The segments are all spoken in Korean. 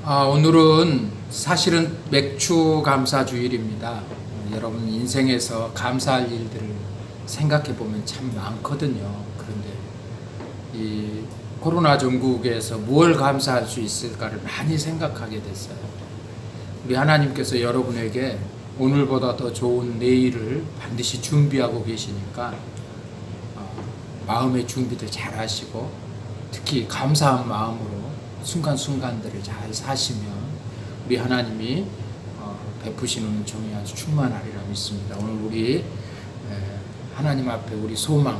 오늘은 사실은 맥주 감사 주일입니다. 여러분 인생에서 감사할 일들을 생각해 보면 참 많거든요. 그런데 이 코로나 전국에서 뭘 감사할 수 있을까를 많이 생각하게 됐어요. 우리 하나님께서 여러분에게 오늘보다 더 좋은 내일을 반드시 준비하고 계시니까 마음의 준비도 잘 하시고 특히 감사한 마음으로 순간순간들을 잘 사시면 우리 하나님이 베푸시는 은총이 아주 충만하리라 믿습니다. 오늘 우리 하나님 앞에 우리 소망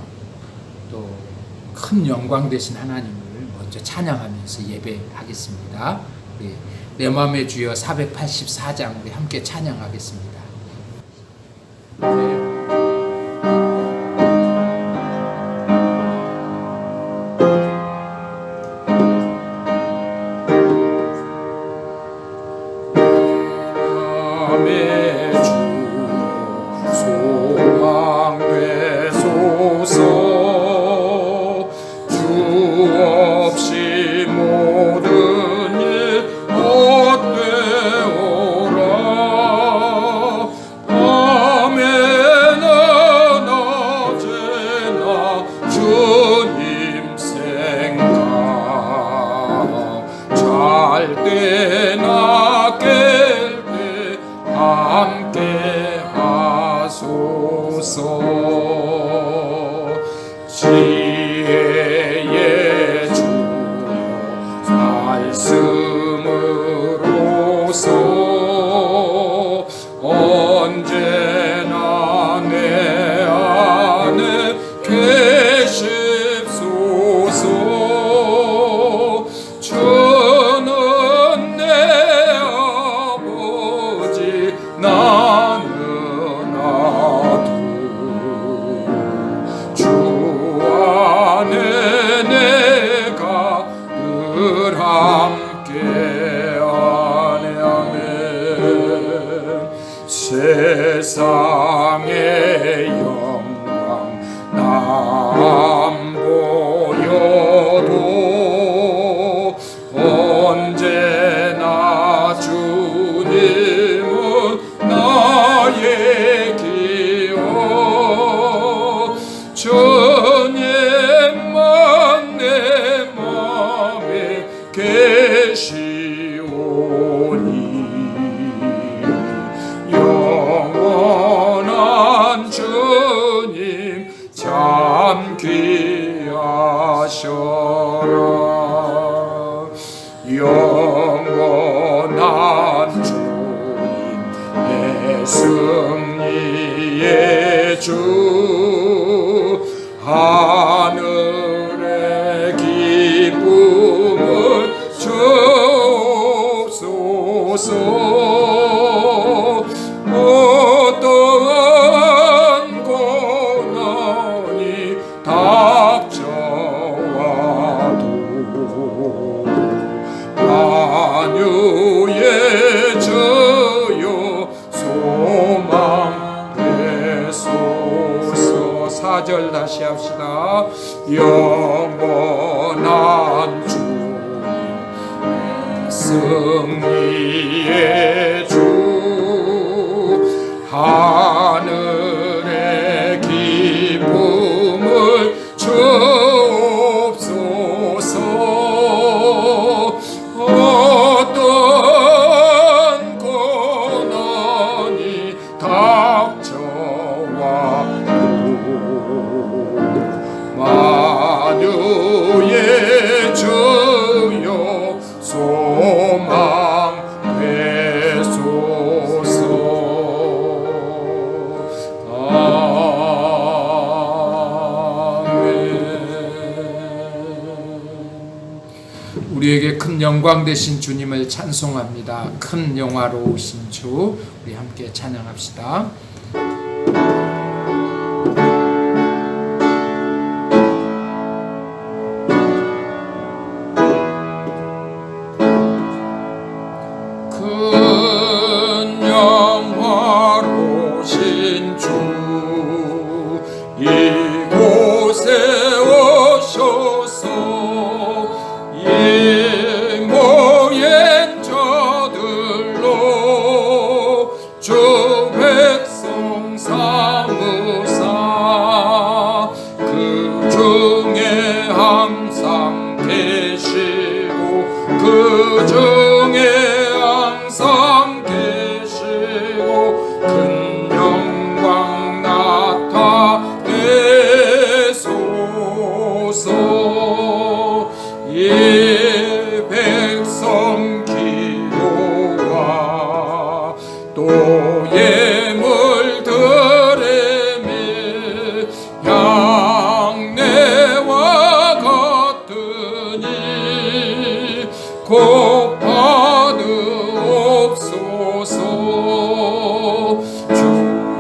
또 큰 영광 되신 하나님을 먼저 찬양하면서 예배하겠습니다. 우리 내 마음의 주여 484장 우리 함께 찬양하겠습니다. 지혜의 주여 말씀으로서 언제나 내 안에 계십소서. 주는 내 아버지 나는 아들 주 안에 내가 늘 함께하네. 아멘. 세상의 영광 남 보여도 언제나 주님은 나의 기억. 주님만 내 맘에 계시오니 영원한 주님 참 귀하셔라. 영원한 주님 내 승리의 주 하늘의 기쁨을 주옵소서. 어떠한 고난이 닥쳐와도 만유의 주여 소망 되소서. 4절 다시 합시다. 영원한 주님 승리의 주 하늘의 기쁨을 주옵소서. 어떤 고난이 닥쳐와도 만유의 주여 소망 되소서. 우리에게 큰 영광 되신 주님을 찬송합니다. 큰 영화로우신 주 우리 함께 찬양합시다. 큰 영화로우신 주 이곳에 오셔서 이 모엔 저 중에 항상 계시고 그 중에 항상 계시고 큰 영광 나타내소서. 이 백성 기도와 또 예물들의 미 향내와 같으니 곧 받으옵소서. 주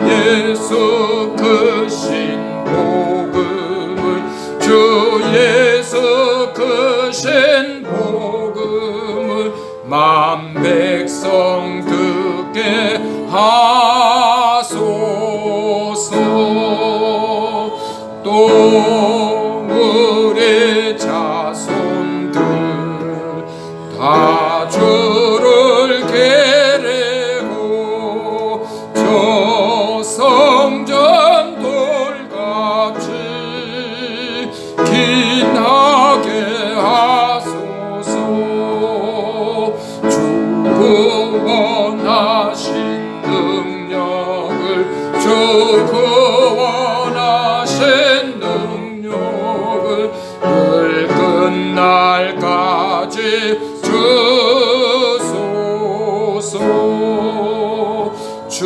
예수 크신 복음을 주 예수 크신 복음을 만 백성 듣게 하소서. 또 우리 자손들 다 주를 계례고 저 성전 돌같이 긴하게 하소서. 주 구원하신 능력을 주 구원하신 능력을 늘 끝날까지 주소서. 주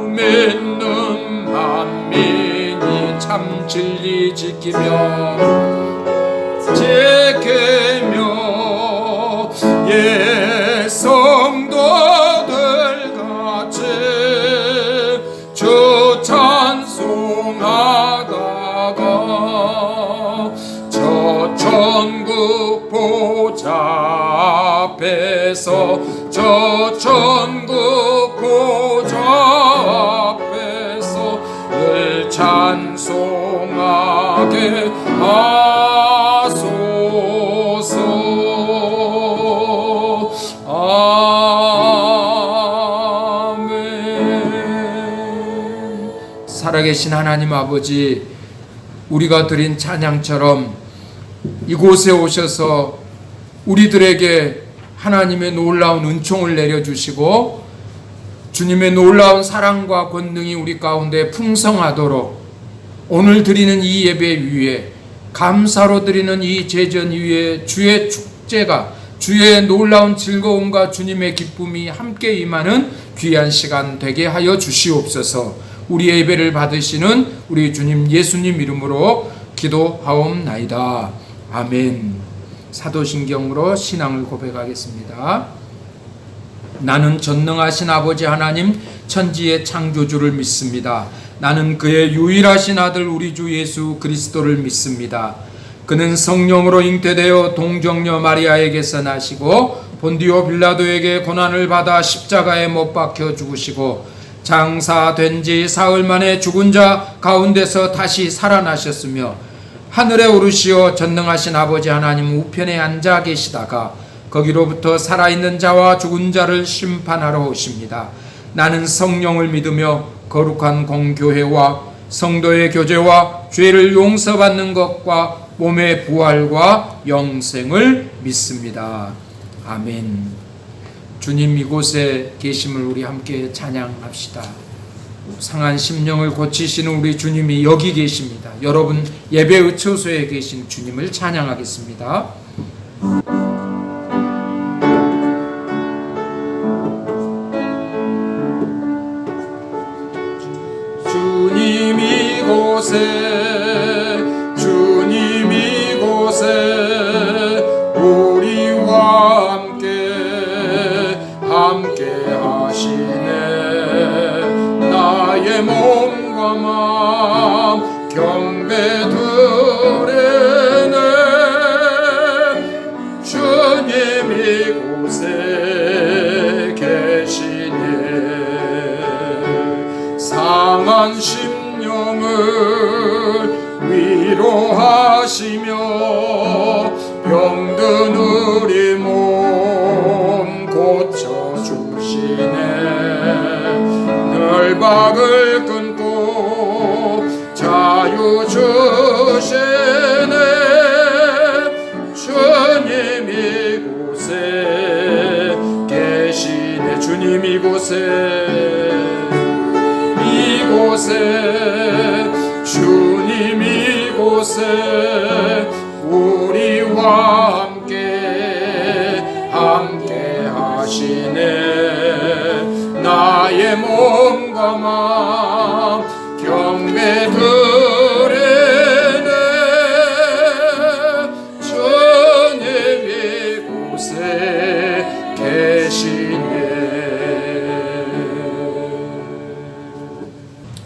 믿는 만민이 참 진리 지키며 예 성도들 같이 주 찬송하다가 저 천국 보좌 앞에서 저 천국 보좌 앞에서 늘 찬송하게 하소서. 아멘. 살아계신 하나님 아버지, 우리가 드린 찬양처럼 이곳에 오셔서 우리들에게 하나님의 놀라운 은총을 내려주시고 주님의 놀라운 사랑과 권능이 우리 가운데 풍성하도록 오늘 드리는 이 예배 위에 감사로 드리는 이 제전 위에 주의 축제가 주의 놀라운 즐거움과 주님의 기쁨이 함께 임하는 귀한 시간 되게 하여 주시옵소서. 우리 예배를 받으시는 우리 주님 예수님 이름으로 기도하옵나이다. 아멘. 사도신경으로 신앙을 고백하겠습니다. 나는 전능하신 아버지 하나님 천지의 창조주를 믿습니다. 나는 그의 유일하신 아들 우리 주 예수 그리스도를 믿습니다. 그는 성령으로 잉태되어 동정녀 마리아에게서 나시고 본디오 빌라도에게 고난을 받아 십자가에 못 박혀 죽으시고 장사된 지 사흘 만에 죽은 자 가운데서 다시 살아나셨으며 하늘에 오르시어 전능하신 아버지 하나님 우편에 앉아 계시다가 거기로부터 살아있는 자와 죽은 자를 심판하러 오십니다. 나는 성령을 믿으며 거룩한 공교회와 성도의 교제와 죄를 용서받는 것과 몸의 부활과 영생을 믿습니다. 아멘. 주님 이곳에 계심을 우리 함께 찬양합시다. 상한 심령을 고치시는 우리 주님이 여기 계십니다. 여러분 예배의 처소에 계신 주님을 찬양하겠습니다. 주님 이곳에 우리와 함께 하시네. 나의 몸과 마음 경배 드리네. 주님 이곳에 계시네. 상한 심령을 위로하시며 병든 우리 몸 고쳐주시네. 결박을 끊고 자유 주시네. 우리와 함께 하시네. 나의 몸과 마음 경배 드리네. 전에 곳에 계시네.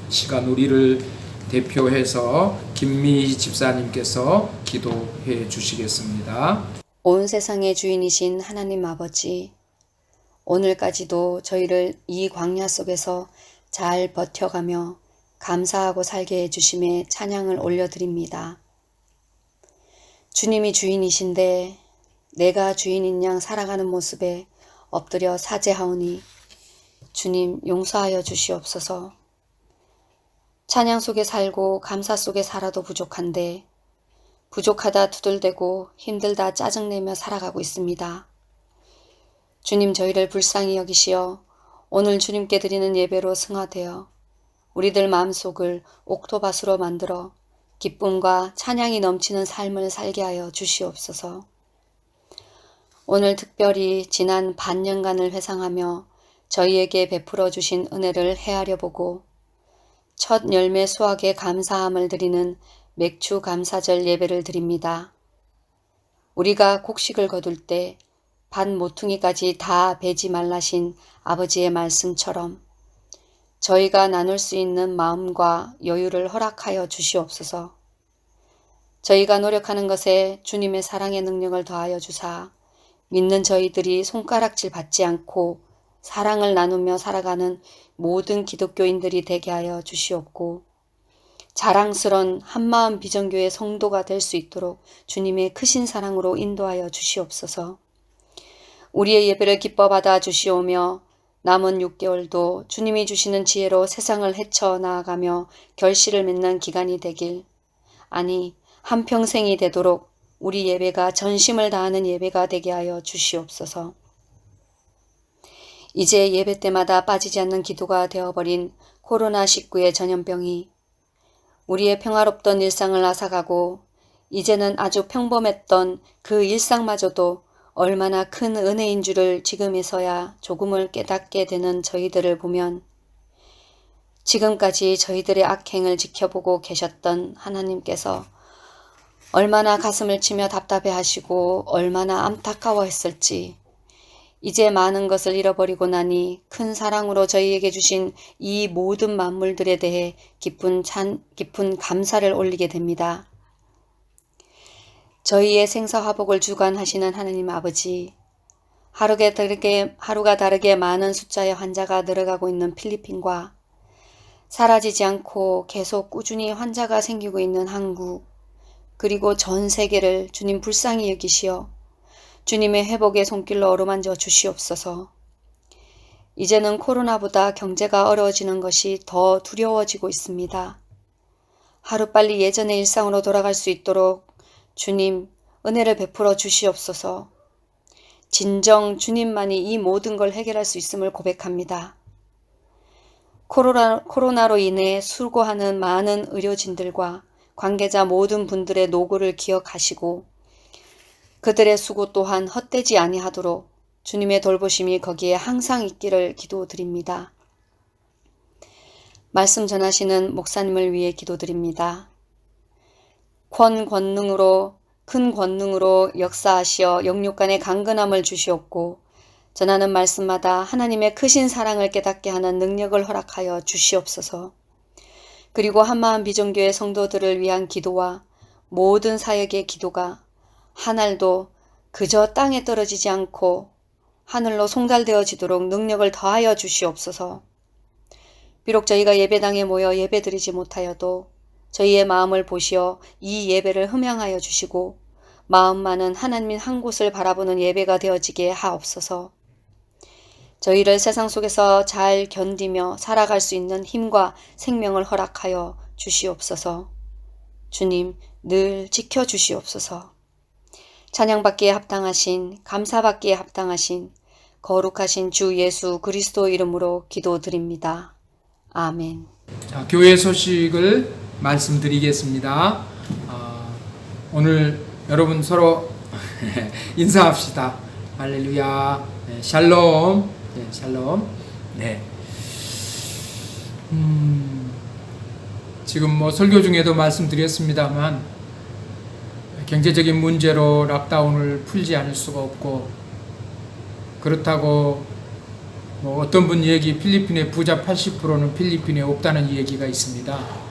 시간 우리를 대표해서 김미희 집사님께서 기도해 주시겠습니다. 온 세상의 주인이신 하나님 아버지, 오늘까지도 저희를 이 광야 속에서 잘 버텨가며 감사하고 살게 해주심에 찬양을 올려드립니다. 주님이 주인이신데 내가 주인인 양 살아가는 모습에 엎드려 사죄하오니 주님 용서하여 주시옵소서. 찬양 속에 살고 감사 속에 살아도 부족한데 부족하다 투덜대고 힘들다 짜증내며 살아가고 있습니다. 주님 저희를 불쌍히 여기시어 오늘 주님께 드리는 예배로 승화되어 우리들 마음속을 옥토밭으로 만들어 기쁨과 찬양이 넘치는 삶을 살게 하여 주시옵소서. 오늘 특별히 지난 반년간을 회상하며 저희에게 베풀어 주신 은혜를 헤아려 보고 첫 열매 수확에 감사함을 드리는 맥주 감사절 예배를 드립니다. 우리가 곡식을 거둘 때 밭 모퉁이까지 다 베지 말라신 아버지의 말씀처럼 저희가 나눌 수 있는 마음과 여유를 허락하여 주시옵소서. 저희가 노력하는 것에 주님의 사랑의 능력을 더하여 주사 믿는 저희들이 손가락질 받지 않고 사랑을 나누며 살아가는 모든 기독교인들이 되게 하여 주시옵고 자랑스런 한마음 비전교회 성도가 될 수 있도록 주님의 크신 사랑으로 인도하여 주시옵소서. 우리의 예배를 기뻐 받아 주시오며 남은 6개월도 주님이 주시는 지혜로 세상을 헤쳐나아가며 결실을 맺는 기간이 되길, 아니 한평생이 되도록 우리 예배가 전심을 다하는 예배가 되게 하여 주시옵소서. 이제 예배 때마다 빠지지 않는 기도가 되어버린 코로나19의 전염병이 우리의 평화롭던 일상을 앗아가고 이제는 아주 평범했던 그 일상마저도 얼마나 큰 은혜인 줄을 지금에서야 조금을 깨닫게 되는 저희들을 보면 지금까지 저희들의 악행을 지켜보고 계셨던 하나님께서 얼마나 가슴을 치며 답답해하시고 얼마나 안타까워했을지, 이제 많은 것을 잃어버리고 나니 큰 사랑으로 저희에게 주신 이 모든 만물들에 대해 깊은 감사를 올리게 됩니다. 저희의 생사화복을 주관하시는 하나님 아버지, 하루가 다르게 많은 숫자의 환자가 늘어가고 있는 필리핀과 사라지지 않고 계속 꾸준히 환자가 생기고 있는 한국, 그리고 전 세계를 주님 불쌍히 여기시어 주님의 회복의 손길로 어루만져 주시옵소서. 이제는 코로나보다 경제가 어려워지는 것이 더 두려워지고 있습니다. 하루빨리 예전의 일상으로 돌아갈 수 있도록 주님 은혜를 베풀어 주시옵소서. 진정 주님만이 이 모든 걸 해결할 수 있음을 고백합니다. 코로나로 인해 수고하는 많은 의료진들과 관계자 모든 분들의 노고를 기억하시고 그들의 수고 또한 헛되지 아니하도록 주님의 돌보심이 거기에 항상 있기를 기도드립니다. 말씀 전하시는 목사님을 위해 기도드립니다. 큰 권능으로 역사하시어 영육간의 강건함을 주시옵고 전하는 말씀마다 하나님의 크신 사랑을 깨닫게 하는 능력을 허락하여 주시옵소서. 그리고 한마음 비전교회 성도들을 위한 기도와 모든 사역의 기도가 하늘도 그저 땅에 떨어지지 않고 하늘로 송달되어지도록 능력을 더하여 주시옵소서. 비록 저희가 예배당에 모여 예배드리지 못하여도 저희의 마음을 보시어 이 예배를 흠양하여 주시고 마음만은 하나님 한 곳을 바라보는 예배가 되어지게 하옵소서. 저희를 세상 속에서 잘 견디며 살아갈 수 있는 힘과 생명을 허락하여 주시옵소서. 주님 늘 지켜주시옵소서. 찬양받기에 합당하신, 감사받기에 합당하신 거룩하신 주 예수 그리스도 이름으로 기도드립니다. 아멘. 자, 교회 소식을 말씀드리겠습니다. 오늘 여러분 서로 인사합시다. 할렐루야. 네, 샬롬. 네, 샬롬. 네. 지금 뭐 설교 중에도 말씀드렸습니다만 경제적인 문제로 락다운을 풀지 않을 수가 없고, 그렇다고 뭐 어떤 분 얘기, 필리핀의 부자 80%는 필리핀에 없다는 얘기가 있습니다.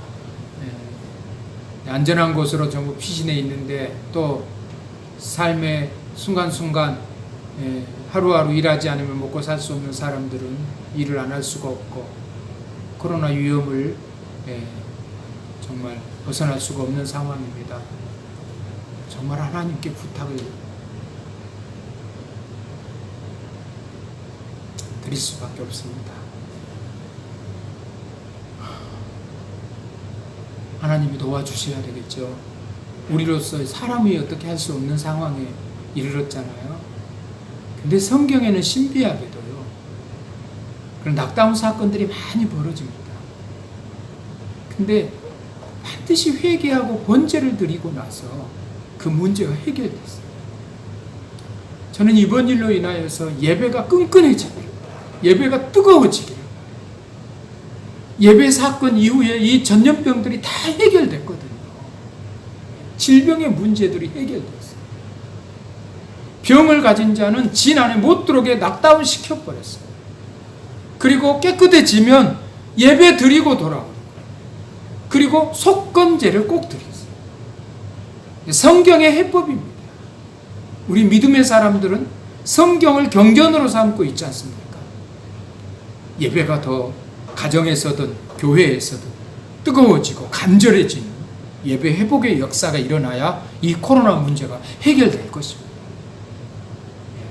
안전한 곳으로 전부 피신해 있는데 또 삶의 순간순간 하루하루 일하지 않으면 먹고 살 수 없는 사람들은 일을 안 할 수가 없고, 코로나 위험을 정말 벗어날 수가 없는 상황입니다. 정말 하나님께 부탁을 드릴 수밖에 없습니다. 하나님이 도와주셔야 되겠죠. 우리로서 사람이 어떻게 할 수 없는 상황에 이르렀잖아요. 근데 성경에는 신비하게도요, 그런 낙다운 사건들이 많이 벌어집니다. 근데 반드시 회개하고 번제를 드리고 나서 그 문제가 해결됐어요. 저는 이번 일로 인하여서 예배가 끈끈해지기를, 예배가 뜨거워지기를, 예배 사건 이후에 이 전염병들이 다 해결됐거든요. 질병의 문제들이 해결됐어요. 병을 가진 자는 진 안에 못 들어오게 낙다운 시켜버렸어요. 그리고 깨끗해지면 예배 드리고 돌아오고, 그리고 속건제를 꼭 드렸어요. 성경의 해법입니다. 우리 믿음의 사람들은 성경을 경전으로 삼고 있지 않습니까? 예배가 더 가정에서든 교회에서든 뜨거워지고 간절해지는 예배 회복의 역사가 일어나야 이 코로나 문제가 해결될 것입니다.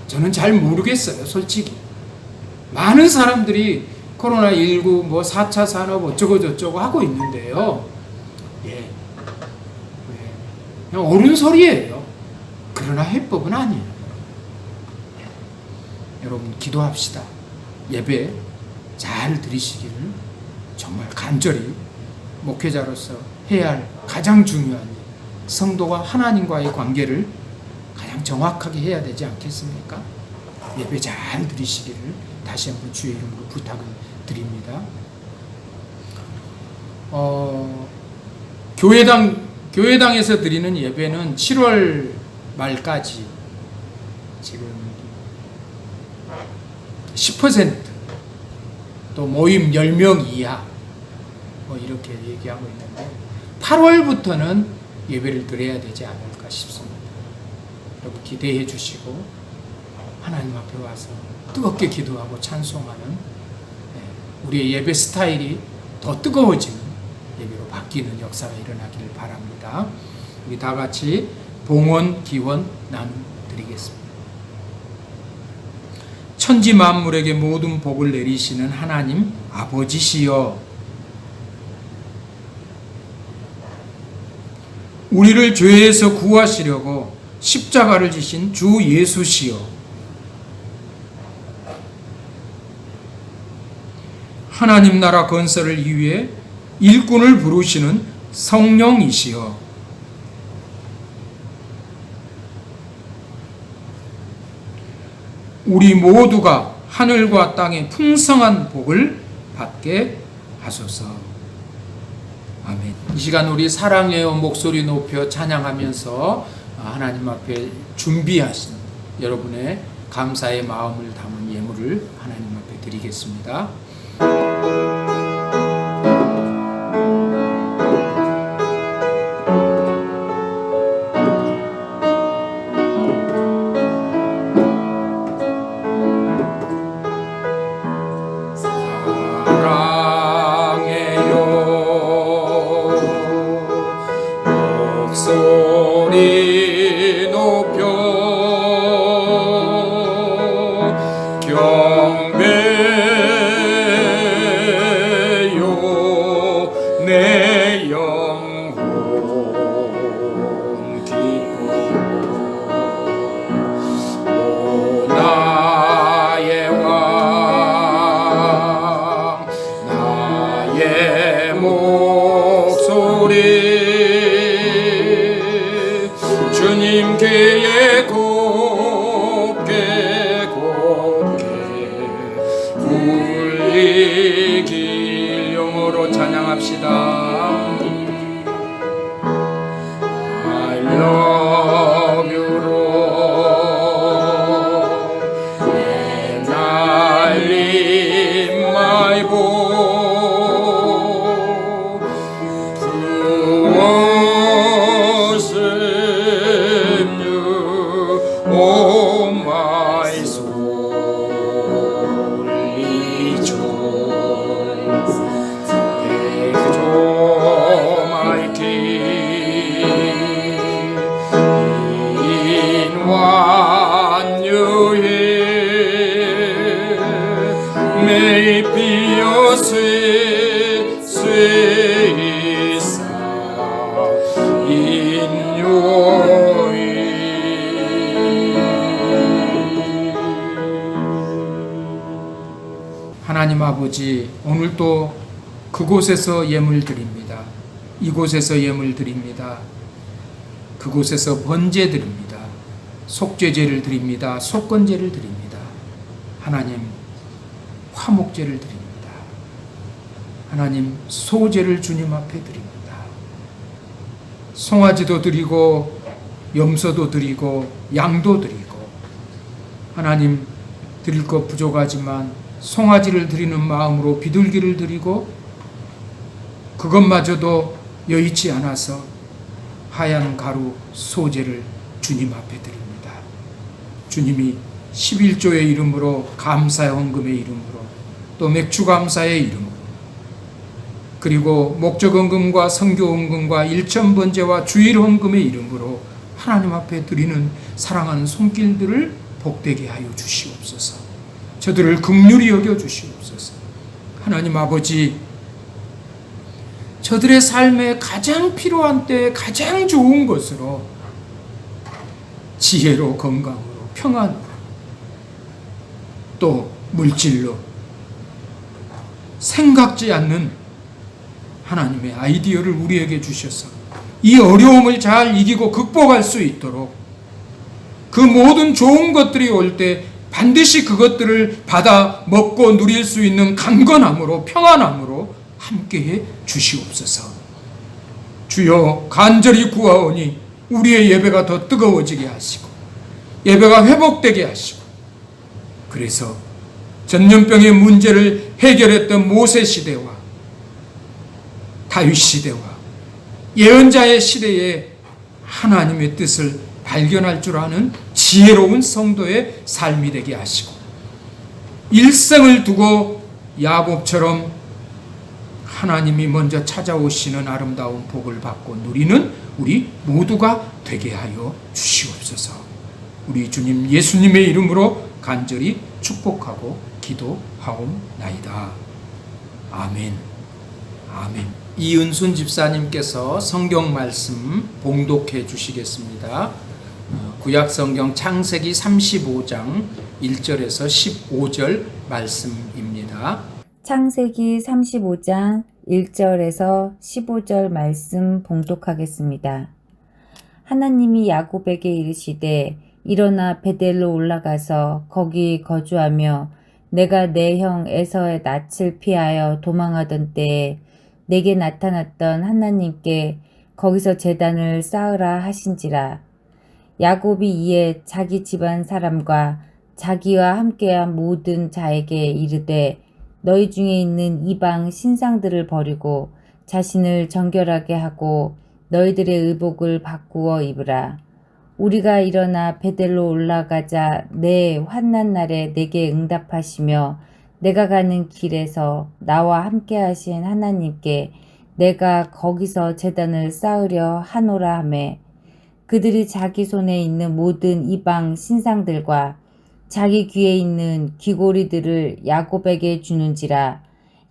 저는 잘 모르겠어요, 솔직히. 많은 사람들이 코로나19 뭐 4차 산업 어쩌고 저쩌고 하고 있는데요. 그냥 옳은 소리예요. 그러나 해법은 아니에요. 여러분 기도합시다. 예배 잘 드리시기를 정말 간절히 목회자로서 해야 할 가장 중요한 일, 성도가 하나님과의 관계를 가장 정확하게 해야 되지 않겠습니까? 예배 잘 드리시기를 다시 한번 주의 이름으로 부탁을 드립니다. 교회당에서 드리는 예배는 7월 말까지 지금 10% 또 모임 10명 이하 뭐 이렇게 얘기하고 있는데 8월부터는 예배를 드려야 되지 않을까 싶습니다. 여러분 기대해 주시고 하나님 앞에 와서 뜨겁게 기도하고 찬송하는 우리의 예배 스타일이 더 뜨거워지는 예배로 바뀌는 역사가 일어나기를 바랍니다. 우리 다 같이 봉헌 기원 나눠드리겠습니다. 천지 만물에게 모든 복을 내리시는 하나님 아버지시여, 우리를 죄에서 구하시려고 십자가를 지신 주 예수시여, 하나님 나라 건설을 위해 일꾼을 부르시는 성령이시여, 우리 모두가 하늘과 땅의 풍성한 복을 받게 하소서. 아멘. 이 시간 우리 사랑해요 목소리 높여 찬양하면서 하나님 앞에 준비하신 여러분의 감사의 마음을 담은 예물을 하나님 앞에 드리겠습니다. 목소리 높여 경배하리. 경계에 곱게 굴리길 영어로 찬양합시다. I love you Lord and I lift my voice to worship you, oh my soul rejoice. Exalt my King in what you hear. May it be your sweet, sweet sound in your ear. 하나님 아버지, 오늘도 그곳에서 예물 드립니다. 이곳에서 예물 드립니다. 그곳에서 번제 드립니다. 속죄제를 드립니다. 속건제를 드립니다. 하나님, 화목제를 드립니다. 하나님, 소제를 주님 앞에 드립니다. 송아지도 드리고 염소도 드리고 양도 드리고, 하나님, 드릴 것 부족하지만 송아지를 드리는 마음으로 비둘기를 드리고, 그것마저도 여의치 않아서 하얀 가루 소제를 주님 앞에 드립니다. 주님이 11조의 이름으로, 감사의 헌금의 이름으로, 또 맥주 감사의 이름으로, 그리고 목적 헌금과 선교 헌금과 일천 번제와 주일 헌금의 이름으로 하나님 앞에 드리는 사랑하는 손길들을 복되게 하여 주시옵소서. 저들을 긍휼히 여겨 주시옵소서. 하나님 아버지, 저들의 삶에 가장 필요한 때에 가장 좋은 것으로, 지혜로, 건강으로, 평안으로, 또 물질로 생각지 않는 하나님의 아이디어를 우리에게 주셔서 이 어려움을 잘 이기고 극복할 수 있도록, 그 모든 좋은 것들이 올 때 반드시 그것들을 받아 먹고 누릴 수 있는 강건함으로, 평안함으로 함께해 주시옵소서. 주여, 간절히 구하오니 우리의 예배가 더 뜨거워지게 하시고 예배가 회복되게 하시고, 그래서 전염병의 문제를 해결했던 모세 시대와 다윗 시대와 예언자의 시대에 하나님의 뜻을 발견할 줄 아는 지혜로운 성도의 삶이 되게 하시고, 일생을 두고 야곱처럼 하나님이 먼저 찾아오시는 아름다운 복을 받고 누리는 우리 모두가 되게 하여 주시옵소서. 우리 주님 예수님의 이름으로 간절히 축복하고 기도하옵나이다. 아멘. 아멘. 이은순 집사님께서 성경 말씀 봉독해 주시겠습니다. 구약 성경 창세기 35장 1절에서 15절 말씀입니다. 창세기 35장 1절에서 15절 말씀 봉독하겠습니다. 하나님이 야곱에게 이르시되 일어나 베델로 올라가서 거기 거주하며 내가 내 형 에서의 낯을 피하여 도망하던 때에 내게 나타났던 하나님께 거기서 제단을 쌓으라 하신지라. 야곱이 이에 자기 집안 사람과 자기와 함께한 모든 자에게 이르되 너희 중에 있는 이방 신상들을 버리고 자신을 정결하게 하고 너희들의 의복을 바꾸어 입으라. 우리가 일어나 베델로 올라가자 내 환난 날에 내게 응답하시며 내가 가는 길에서 나와 함께 하신 하나님께 내가 거기서 제단을 쌓으려 하노라 하매, 그들이 자기 손에 있는 모든 이방 신상들과 자기 귀에 있는 귀고리들을 야곱에게 주는지라.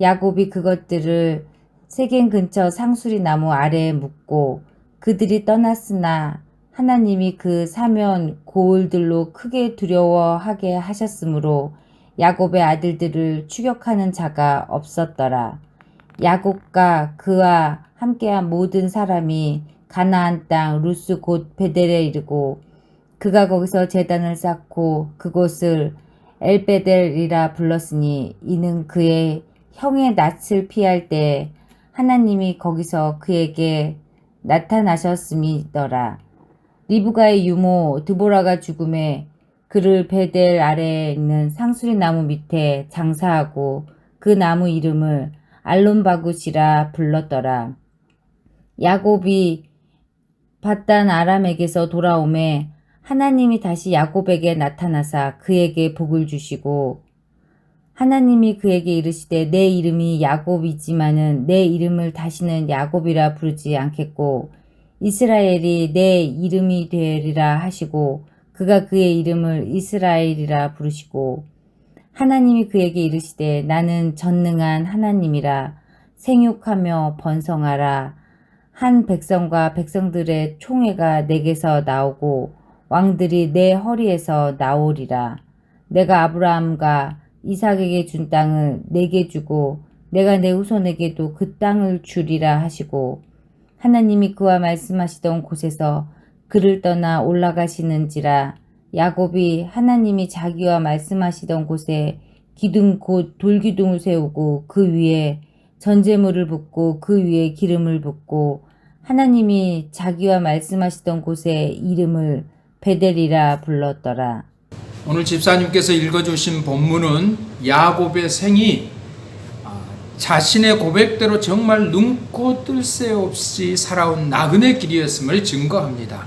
야곱이 그것들을 세겜 근처 상수리 나무 아래에 묻고 그들이 떠났으나 하나님이 그 사면 고을들로 크게 두려워하게 하셨으므로 야곱의 아들들을 추격하는 자가 없었더라. 야곱과 그와 함께한 모든 사람이 가나안 땅 루스 곧 베델에 이르고 그가 거기서 제단을 쌓고 그곳을 엘베델이라 불렀으니 이는 그의 형의 낯을 피할 때 하나님이 거기서 그에게 나타나셨음이더라. 리브가의 유모 드보라가 죽음에 그를 베델 아래에 있는 상수리 나무 밑에 장사하고 그 나무 이름을 알론바굿이라 불렀더라. 야곱이 밧단 아람에게서 돌아오매 하나님이 다시 야곱에게 나타나사 그에게 복을 주시고 하나님이 그에게 이르시되 내 이름이 야곱이지만은 내 이름을 다시는 야곱이라 부르지 않겠고 이스라엘이 내 이름이 되리라 하시고 그가 그의 이름을 이스라엘이라 부르시고 하나님이 그에게 이르시되 나는 전능한 하나님이라 생육하며 번성하라 한 백성과 백성들의 총회가 내게서 나오고 왕들이 내 허리에서 나오리라. 내가 아브라함과 이삭에게 준 땅을 내게 주고 내가 내 후손에게도 그 땅을 주리라 하시고 하나님이 그와 말씀하시던 곳에서 그를 떠나 올라가시는지라. 야곱이 하나님이 자기와 말씀하시던 곳에 기둥 곧 돌기둥을 세우고 그 위에 전제물을 붓고 그 위에 기름을 붓고 하나님이 자기와 말씀하시던 곳에 이름을 베델이라 불렀더라. 오늘 집사님께서 읽어주신 본문은 야곱의 생이 자신의 고백대로 정말 눈코 뜰 새 없이 살아온 나그네 길이었음을 증거합니다.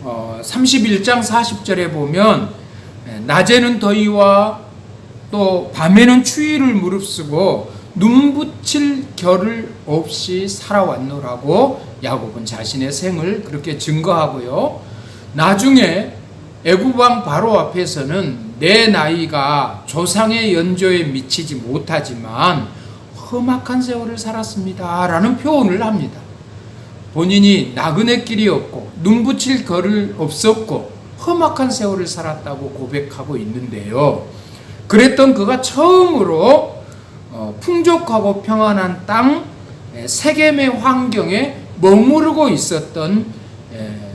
31장 40절에 보면 낮에는 더위와 또 밤에는 추위를 무릅쓰고 눈붙일 겨를 없이 살아왔노라고 야곱은 자신의 생을 그렇게 증거하고요. 나중에 애굽왕 바로 앞에서는 내 나이가 조상의 연조에 미치지 못하지만 험악한 세월을 살았습니다 라는 표현을 합니다. 본인이 나그네 길이 없고 눈붙일 겨를 없었고 험악한 세월을 살았다고 고백하고 있는데요. 그랬던 그가 처음으로 풍족하고 평안한 땅 세겜의 환경에 머무르고 있었던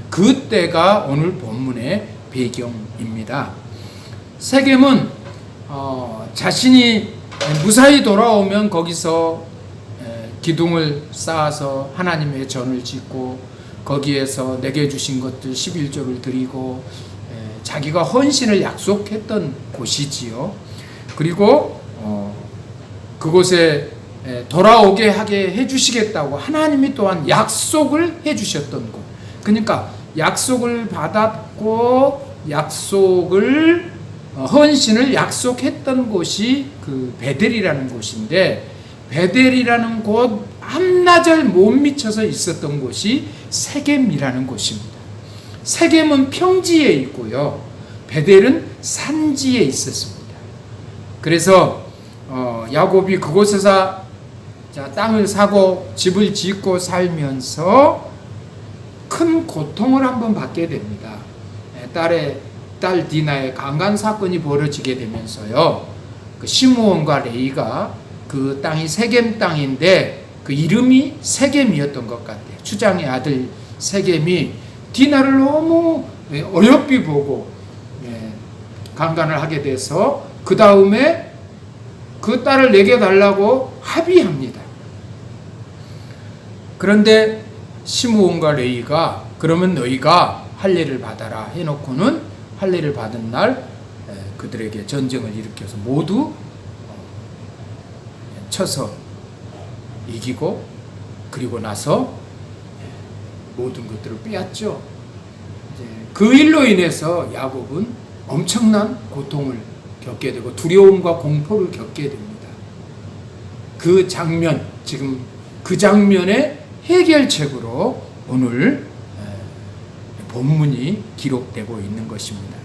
그때가 오늘 본문의 배경입니다. 세겜은 자신이 무사히 돌아오면 거기서 기둥을 쌓아서 하나님의 전을 짓고 거기에서 내게 주신 것들 11조를 드리고 자기가 헌신을 약속했던 곳이지요. 그리고 그곳에 돌아오게 하게 해주시겠다고 하나님이 또한 약속을 해주셨던 곳. 그러니까 약속을 받았고 헌신을 약속했던 곳이 그 베델이라는 곳인데, 베델이라는 곳 한나절 못 미쳐서 있었던 곳이 세겜이라는 곳입니다. 세겜은 평지에 있고요, 베델은 산지에 있었습니다. 그래서 야곱이 그곳에서 땅을 사고 집을 짓고 살면서 큰 고통을 한번 받게 됩니다. 딸 디나의 강간 사건이 벌어지게 되면서요, 그 시므온과 레이가 그 땅이 세겜 땅인데 그 이름이 세겜이었던 것 같아요. 추장의 아들 세겜이 디나를 너무 어여삐 보고 강간을 하게 돼서 그 다음에 그 딸을 내게 달라고 합의합니다. 그런데 시므온과 레이가 그러면 너희가 할례를 받아라 해놓고는 할례를 받은 날 그들에게 전쟁을 일으켜서 모두 쳐서 이기고, 그리고 나서 모든 것들을 빼앗죠. 그 일로 인해서 야곱은 엄청난 고통을 겪게 되고 두려움과 공포를 겪게 됩니다. 그 장면, 지금 그 장면의 해결책으로 오늘 본문이 기록되고 있는 것입니다.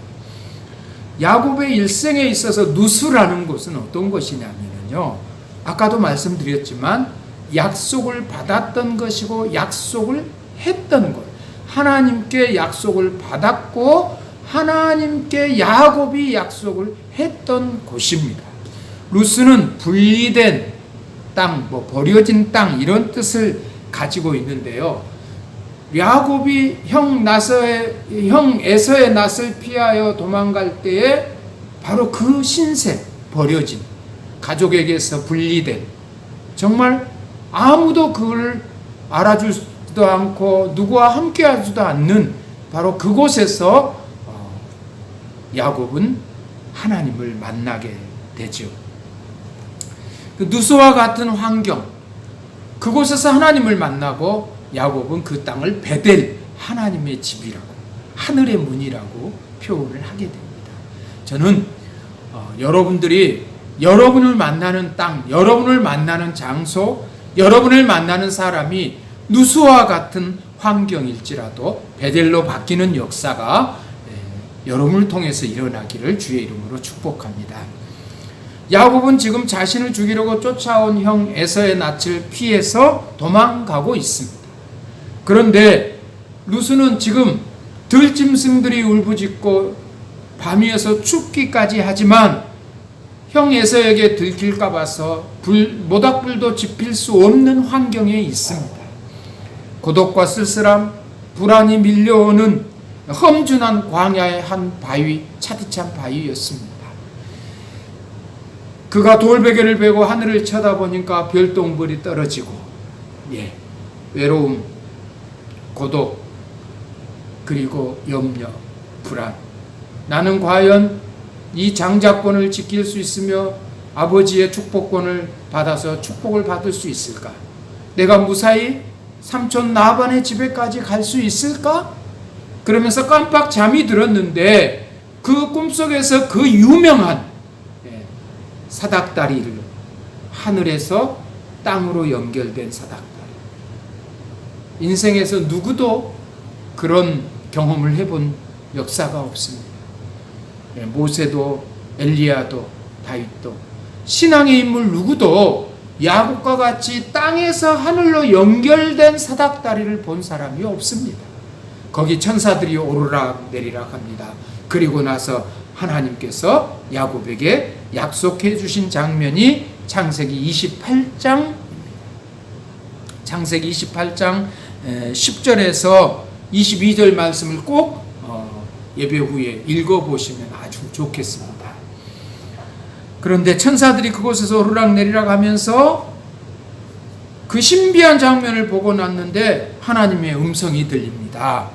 야곱의 일생에 있어서 누수라는 것은 어떤 것이냐면요, 아까도 말씀드렸지만 약속을 받았던 것이고 약속을 했던 것, 하나님께 약속을 받았고 하나님께 야곱이 약속을 했던 곳입니다. 루스는 분리된 땅, 버려진 땅 이런 뜻을 가지고 있는데요. 야곱이 형 에서의 낯을 피하여 도망갈 때에 바로 그 신세, 버려진, 가족에게서 분리된, 정말 아무도 그걸 알아주지도 않고 누구와 함께하지도 않는 바로 그곳에서 야곱은 하나님을 만나게 되죠. 그 누수와 같은 환경, 그곳에서 하나님을 만나고 야곱은 그 땅을 베델, 하나님의 집이라고, 하늘의 문이라고 표현을 하게 됩니다. 저는 여러분들이 여러분을 만나는 땅, 여러분을 만나는 장소, 여러분을 만나는 사람이 누수와 같은 환경일지라도 베델로 바뀌는 역사가 여러분을 통해서 일어나기를 주의 이름으로 축복합니다. 야곱은 지금 자신을 죽이려고 쫓아온 형 에서의 낯을 피해서 도망가고 있습니다. 그런데 루스는 지금 들짐승들이 울부짖고 밤이어서 춥기까지 하지만 형 에서에게 들킬까 봐서 모닥불도 지필 수 없는 환경에 있습니다. 고독과 쓸쓸함, 불안이 밀려오는 험준한 광야의 한 바위, 차디찬 바위였습니다. 그가 돌베개를 베고 하늘을 쳐다보니까 별똥별이 떨어지고, 외로움, 고독, 그리고 염려, 불안. 나는 과연 이 장자권을 지킬 수 있으며 아버지의 축복권을 받아서 축복을 받을 수 있을까? 내가 무사히 삼촌 나반의 집에까지 갈 수 있을까? 그러면서 깜빡 잠이 들었는데 그 꿈속에서 그 유명한 사닥다리를, 하늘에서 땅으로 연결된 사닥다리, 인생에서 누구도 그런 경험을 해본 역사가 없습니다. 모세도, 엘리야도, 다윗도, 신앙의 인물 누구도 야곱과 같이 땅에서 하늘로 연결된 사닥다리를 본 사람이 없습니다. 거기 천사들이 오르락 내리락 합니다. 그리고 나서 하나님께서 야곱에게 약속해 주신 장면이 창세기 28장입니다. 창세기 28장 10절에서 22절 말씀을 꼭 예배 후에 읽어보시면 아주 좋겠습니다. 그런데 천사들이 그곳에서 오르락내리락 하면서 그 신비한 장면을 보고 났는데 하나님의 음성이 들립니다.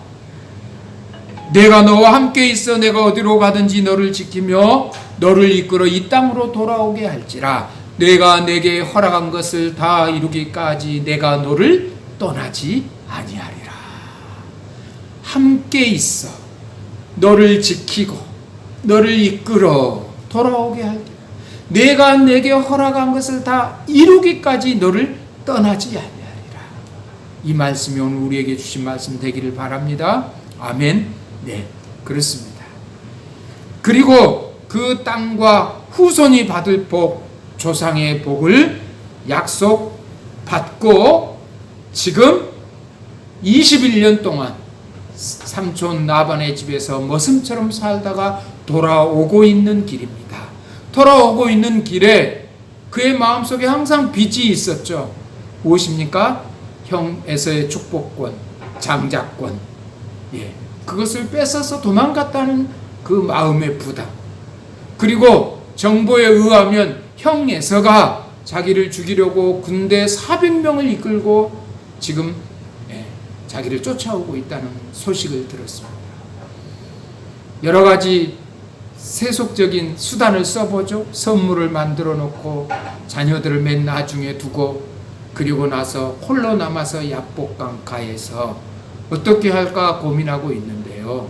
내가 너와 함께 있어 내가 어디로 가든지 너를 지키며 너를 이끌어 이 땅으로 돌아오게 할지라. 내가 내게 허락한 것을 다 이루기까지 내가 너를 떠나지 아니하리라. 함께 있어 너를 지키고 너를 이끌어 돌아오게 할게. 내가 내게 허락한 것을 다 이루기까지 너를 떠나지 아니하리라. 이 말씀이 오늘 우리에게 주신 말씀 되기를 바랍니다. 아멘. 네, 그렇습니다. 그리고 그 땅과 후손이 받을 복, 조상의 복을 약속받고 지금 21년 동안 삼촌 나반의 집에서 머슴처럼 살다가 돌아오고 있는 길입니다. 돌아오고 있는 길에 그의 마음속에 항상 빚이 있었죠. 무엇입니까? 형 에서의 축복권, 장자권, 그것을 뺏어서 도망갔다는 그 마음의 부담, 그리고 정보에 의하면 형 에서가 자기를 죽이려고 군대 400명을 이끌고 지금 자기를 쫓아오고 있다는 소식을 들었습니다. 여러 가지 세속적인 수단을 써보죠. 선물을 만들어 놓고 자녀들을 맨 나중에 두고 그리고 나서 홀로 남아서 약복강가에서 어떻게 할까 고민하고 있는데요.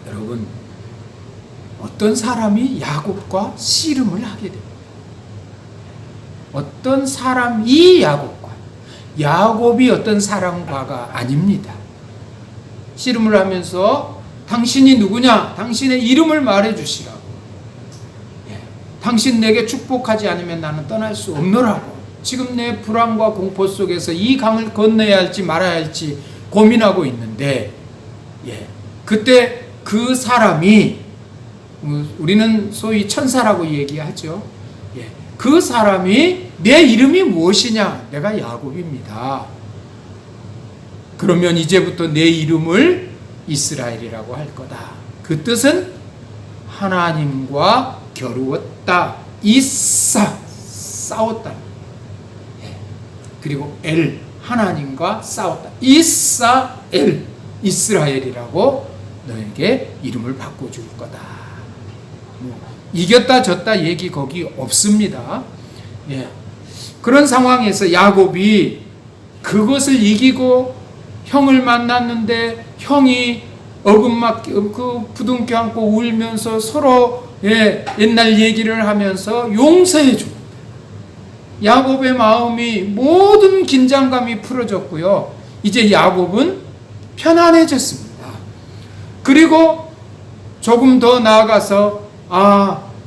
여러분, 어떤 사람이 야곱과 씨름을 하게 됩니다. 어떤 사람이 야곱과, 야곱이 어떤 사람과가 아닙니다. 씨름을 하면서 당신이 누구냐? 당신의 이름을 말해주시라고. 당신 내게 축복하지 않으면 나는 떠날 수 없노라고. 지금 내 불안과 공포 속에서 이 강을 건너야 할지 말아야 할지 고민하고 있는데, 그때 그 사람이, 우리는 소위 천사라고 얘기하죠. 그 사람이 내 이름이 무엇이냐? 내가 야곱입니다. 그러면 이제부터 내 이름을 이스라엘이라고 할 거다. 그 뜻은 하나님과 겨루었다. 싸웠다. 예. 그리고 하나님과 싸웠다. 이스라엘이라고 너에게 이름을 바꿔줄 거다. 이겼다 졌다 얘기 거기 없습니다. 예. 그런 상황에서 야곱이 그것을 이기고 형을 만났는데 형이 부둥켜 안고 울면서 서로 옛날 얘기를 하면서 용서해 줍니다. 야곱의 마음이 모든 긴장감이 풀어졌고요. 이제 야곱은 편안해졌습니다. 그리고 조금 더 나아가서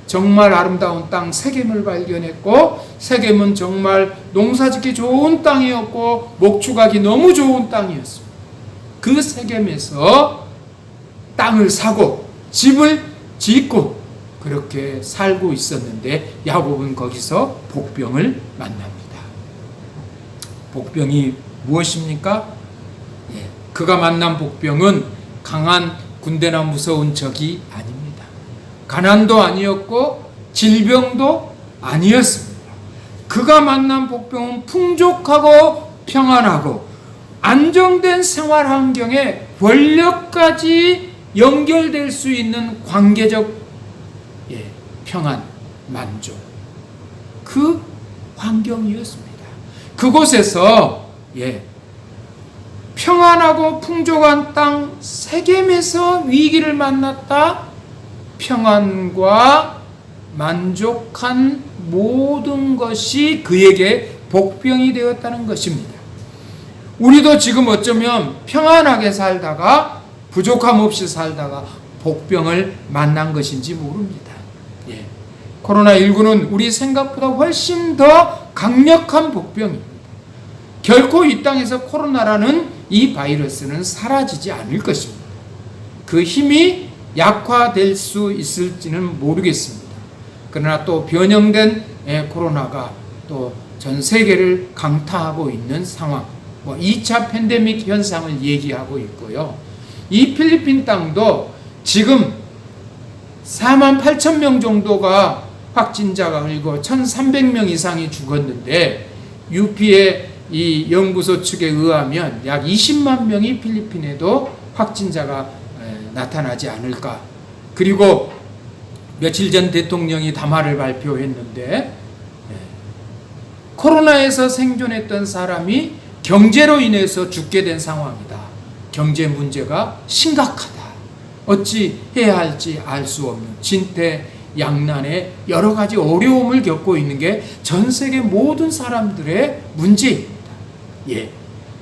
정말 아름다운 땅 세겜을 발견했고, 세겜은 정말 농사짓기 좋은 땅이었고 목축하기 너무 좋은 땅이었습니다. 그 세겜에서 땅을 사고 집을 짓고 그렇게 살고 있었는데 야곱은 거기서 복병을 만납니다. 복병이 무엇입니까? 그가 만난 복병은 강한 군대나 무서운 적이 아닙니다. 가난도 아니었고 질병도 아니었습니다. 그가 만난 복병은 풍족하고 평안하고 안정된 생활 환경에 권력까지 연결될 수 있는 관계적 평안, 만족, 그 환경이었습니다. 그곳에서 평안하고 풍족한 땅 세겜에서 위기를 만났다. 평안과 만족한 모든 것이 그에게 복병이 되었다는 것입니다. 우리도 지금 어쩌면 평안하게 살다가 부족함 없이 살다가 복병을 만난 것인지 모릅니다. 코로나19는 우리 생각보다 훨씬 더 강력한 복병입니다. 결코 이 땅에서 코로나라는 이 바이러스는 사라지지 않을 것입니다. 그 힘이 약화될 수 있을지는 모르겠습니다. 그러나 또 변형된 코로나가 또 전 세계를 강타하고 있는 상황, 2차 팬데믹 현상을 얘기하고 있고요. 이 필리핀 땅도 지금 48,000명 정도가 확진자가 그리고 1,300명 이상이 죽었는데 UP의 이 연구소 측에 의하면 약 20만 명이 필리핀에도 확진자가 나타나지 않을까. 그리고 며칠 전 대통령이 담화를 발표했는데 코로나에서 생존했던 사람이 경제로 인해서 죽게 된 상황이다. 경제 문제가 심각하다. 어찌 해야 할지 알 수 없는 진퇴양난의 여러 가지 어려움을 겪고 있는 게 전 세계 모든 사람들의 문제입니다.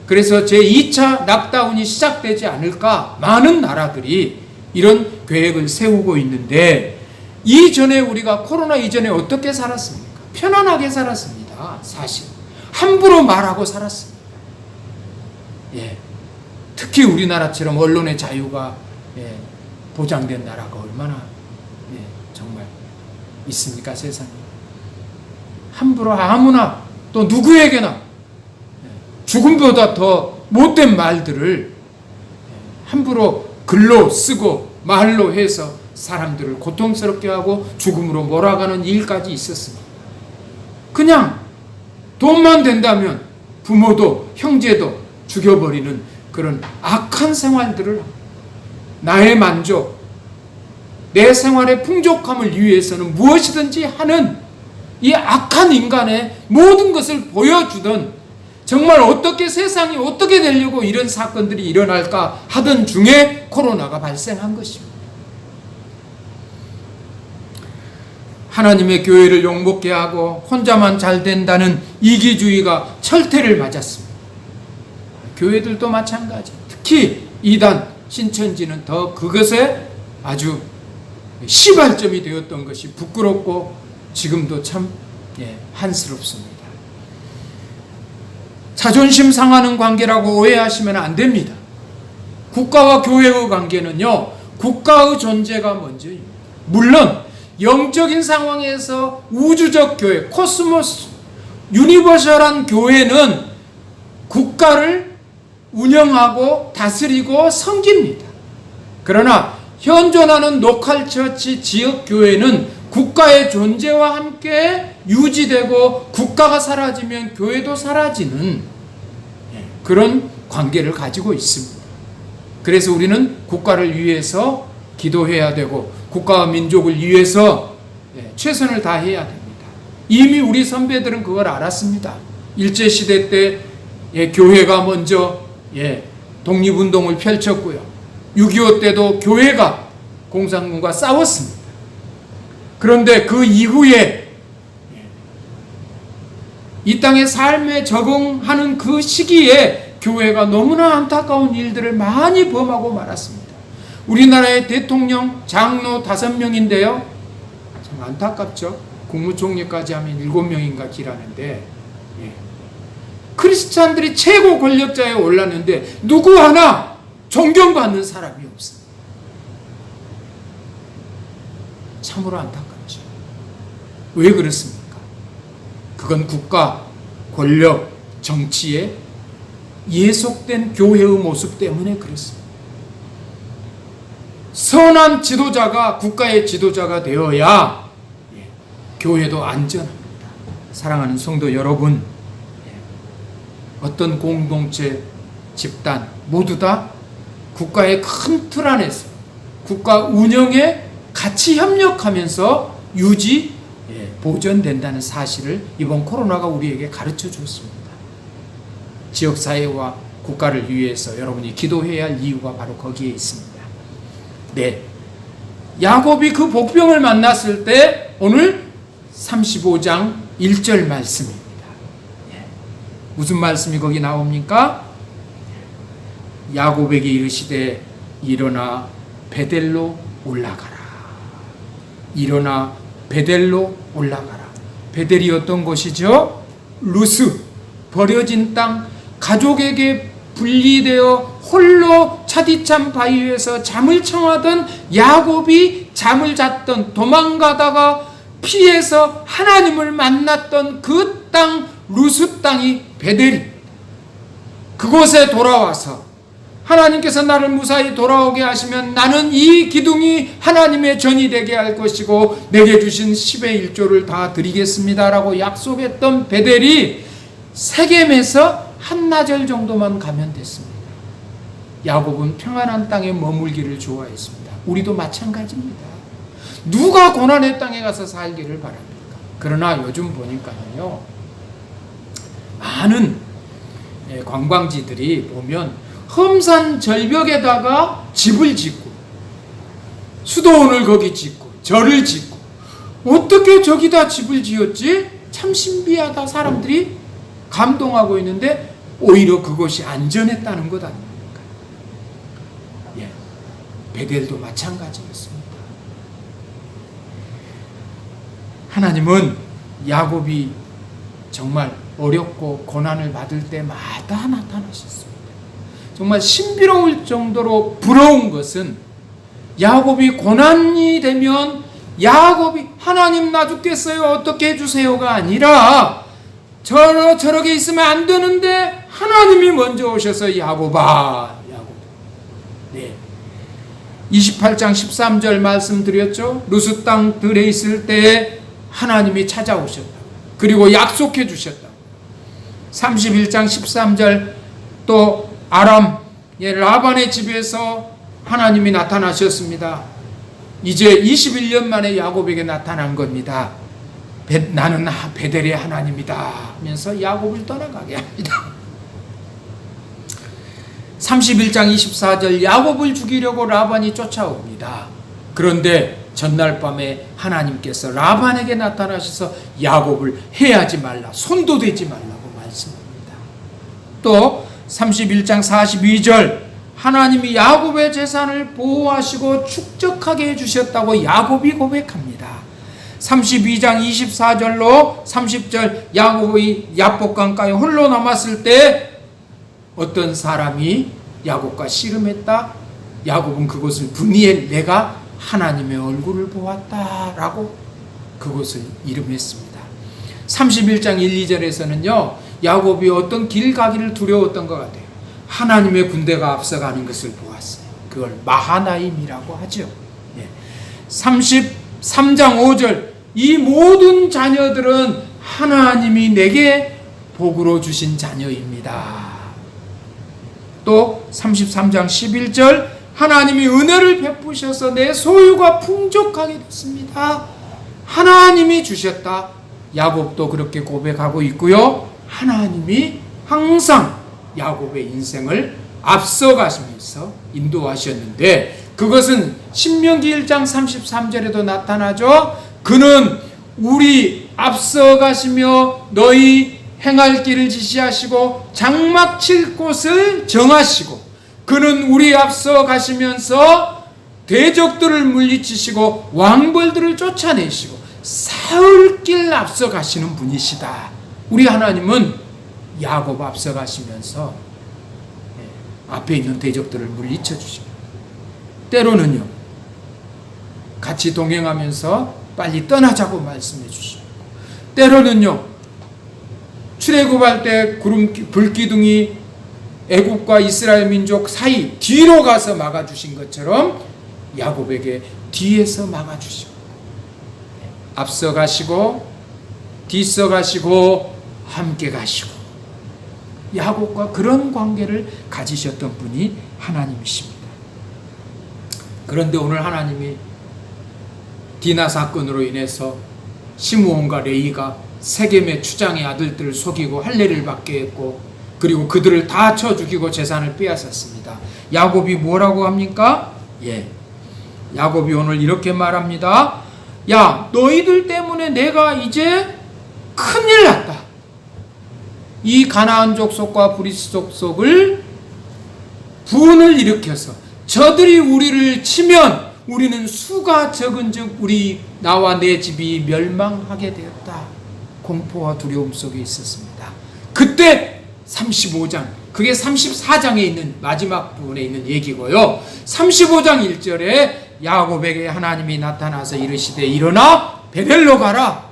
그래서 제2차 락다운이 시작되지 않을까 많은 나라들이 이런 계획을 세우고 있는데, 이전에 우리가 코로나 이전에 어떻게 살았습니까? 편안하게 살았습니다. 사실 함부로 말하고 살았습니다. 특히 우리나라처럼 언론의 자유가 보장된 나라가 얼마나 정말 있습니까? 세상에 함부로 아무나 또 누구에게나 죽음보다 더 못된 말들을 함부로 글로 쓰고 말로 해서 사람들을 고통스럽게 하고 죽음으로 몰아가는 일까지 있었습니다. 그냥 돈만 된다면 부모도 형제도 죽여버리는 그런 악한 생활들을 나의 만족, 내 생활의 풍족함을 위해서는 무엇이든지 하는 이 악한 인간의 모든 것을 보여주던, 정말 어떻게 세상이 어떻게 되려고 이런 사건들이 일어날까 하던 중에 코로나가 발생한 것입니다. 하나님의 교회를 욕먹게 하고 혼자만 잘 된다는 이기주의가 철퇴를 맞았습니다. 교회들도 마찬가지. 특히 이단 신천지는 더 그것에 아주 시발점이 되었던 것이 부끄럽고 지금도 참 한스럽습니다. 자존심 상하는 관계라고 오해하시면 안 됩니다. 국가와 교회의 관계는요, 국가의 존재가 먼저입니다. 물론 영적인 상황에서 우주적 교회, 코스모스, 유니버셜한 교회는 국가를 운영하고 다스리고 섬깁니다. 그러나 현존하는 로컬 처치 지역 교회는 국가의 존재와 함께 유지되고 국가가 사라지면 교회도 사라지는 그런 관계를 가지고 있습니다. 그래서 우리는 국가를 위해서 기도해야 되고 국가와 민족을 위해서 최선을 다해야 됩니다. 이미 우리 선배들은 그걸 알았습니다. 일제시대 때 교회가 먼저 독립운동을 펼쳤고요. 6.25 때도 교회가 공산군과 싸웠습니다. 그런데 그 이후에 이 땅의 삶에 적응하는 그 시기에 교회가 너무나 안타까운 일들을 많이 범하고 말았습니다. 우리나라의 대통령, 장로 5명인데요. 참 안타깝죠. 국무총리까지 하면 7명인가 길하는데 크리스찬들이 최고 권력자에 올랐는데 누구 하나 존경받는 사람이 없습니다. 참으로 안타깝죠. 왜 그렇습니까? 그건 국가, 권력, 정치에 예속된 교회의 모습 때문에 그렇습니다. 선한 지도자가 국가의 지도자가 되어야 교회도 안전합니다. 사랑하는 성도 여러분, 어떤 공동체, 집단 모두 다 국가의 큰 틀 안에서 국가 운영에 같이 협력하면서 유지, 보존된다는 사실을 이번 코로나가 우리에게 가르쳐 줬습니다. 지역사회와 국가를 위해서 여러분이 기도해야 할 이유가 바로 거기에 있습니다. 야곱이 그 복병을 만났을 때 오늘 35장 1절 말씀입니다. 무슨 말씀이 거기 나옵니까? 야곱에게 이르시되 일어나 베델로 올라가라. 일어나 베델로 올라가라. 베델이 어떤 곳이죠? 루스, 버려진 땅, 가족에게 분리되어 홀로 차디찬 바위에서 잠을 청하던 야곱이 잠을 잤던, 도망가다가 피해서 하나님을 만났던 그 땅, 루스 땅이 베델입니다. 그곳에 돌아와서 하나님께서 나를 무사히 돌아오게 하시면 나는 이 기둥이 하나님의 전이 되게 할 것이고 내게 주신 10의 1조를 다 드리겠습니다 라고 약속했던 베델이 세겜에서 한나절 정도만 가면 됐습니다. 야곱은 평안한 땅에 머물기를 좋아했습니다. 우리도 마찬가지입니다. 누가 고난의 땅에 가서 살기를 바랍니까? 그러나 요즘 보니까요, 많은 관광지들이 보면 험산 절벽에다가 집을 짓고 수도원을 거기 짓고 절을 짓고, 어떻게 저기다 집을 지었지? 참 신비하다 사람들이 감동하고 있는데 오히려 그것이 안전했다는 것 아닙니까? 베델도 마찬가지였습니다. 하나님은 야곱이 정말 어렵고 고난을 받을 때마다 나타나셨습니다. 정말 신비로울 정도로 부러운 것은 야곱이 고난이 되면 야곱이 하나님 나 죽겠어요 어떻게 해주세요가 아니라 저렇게 있으면 안 되는데 하나님이 먼저 오셔서 야곱아, 야곱. 28장 13절 말씀드렸죠. 루스 땅 들에 있을 때 하나님이 찾아오셨다. 그리고 약속해 주셨다. 31장 13절 또 아람 라반의 집에서 하나님이 나타나셨습니다. 이제 21년 만에 야곱에게 나타난 겁니다. 나는 베델의 하나님이다 하면서 야곱을 떠나가게 합니다. 31장 24절 야곱을 죽이려고 라반이 쫓아옵니다. 그런데 전날 밤에 하나님께서 라반에게 나타나셔서 야곱을 해하지 말라, 손도 대지 말라고 말씀합니다. 또 31장 42절 하나님이 야곱의 재산을 보호하시고 축적하게 해주셨다고 야곱이 고백합니다. 32장 24절로 30절 야곱이 야복강가에 홀로 남았을 때 어떤 사람이 야곱과 씨름했다. 야곱은 그것을 분이엘, 내가 하나님의 얼굴을 보았다라고 그것을 이름했습니다. 31장 1, 2절에서는요 야곱이 어떤 길 가기를 두려웠던 것 같아요. 하나님의 군대가 앞서가는 것을 보았어요. 그걸 마하나임이라고 하죠. 33장 5절, 이 모든 자녀들은 하나님이 내게 복으로 주신 자녀입니다. 또 33장 11절, 하나님이 은혜를 베푸셔서 내 소유가 풍족하게 됐습니다. 하나님이 주셨다. 야곱도 그렇게 고백하고 있고요. 하나님이 항상 야곱의 인생을 앞서가시면서 인도하셨는데, 그것은 신명기 1장 33절에도 나타나죠. 그는 우리 앞서가시며 너희 행할 길을 지시하시고 장막 칠 곳을 정하시고, 그는 우리 앞서 가시면서 대적들을 물리치시고 왕벌들을 쫓아내시고 사흘 길 앞서 가시는 분이시다. 우리 하나님은 야곱 앞서 가시면서 앞에 있는 대적들을 물리쳐 주십니다. 때로는요, 같이 동행하면서 빨리 떠나자고 말씀해 주시고, 때로는요, 출애굽할 때 불기둥이 애국과 이스라엘 민족 사이 뒤로 가서 막아주신 것처럼 야곱에게 뒤에서 막아주시고, 앞서 가시고 뒤서 가시고 함께 가시고, 야곱과 그런 관계를 가지셨던 분이 하나님이십니다. 그런데 오늘 하나님이 디나 사건으로 인해서 시므온과 레위가 세겜의 추장의 아들들을 속이고 할례를 받게 했고, 그리고 그들을 다 쳐 죽이고 재산을 빼앗았습니다. 야곱이 뭐라고 합니까? 야곱이 오늘 이렇게 말합니다. 야, 너희들 때문에 내가 이제 큰일 났다. 이 가나안 족속과 브리스 족속을 분을 일으켜서 저들이 우리를 치면 우리는 수가 적은즉 우리 나와 내 집이 멸망하게 되었다. 공포와 두려움 속에 있었습니다. 그때 35장, 그게 34장에 있는 마지막 부분에 있는 얘기고요. 35장 1절에 야곱에게 하나님이 나타나서 이르시되 일어나 베델로 가라.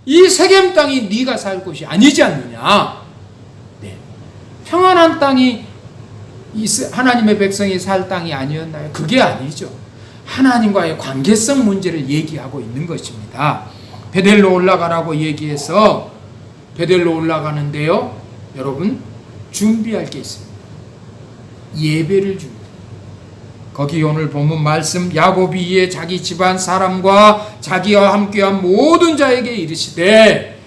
이 세겜 땅이 네가 살 곳이 아니지 않느냐. 평안한 땅이 하나님의 백성이 살 땅이 아니었나요? 그게 아니죠. 하나님과의 관계성 문제를 얘기하고 있는 것입니다. 베델로 올라가라고 얘기해서 베델로 올라가는데요, 여러분 준비할 게 있습니다. 예배를 준비. 거기 오늘 본문 말씀, 야곱이 이에 자기 집안 사람과 자기와 함께한 모든 자에게 이르시되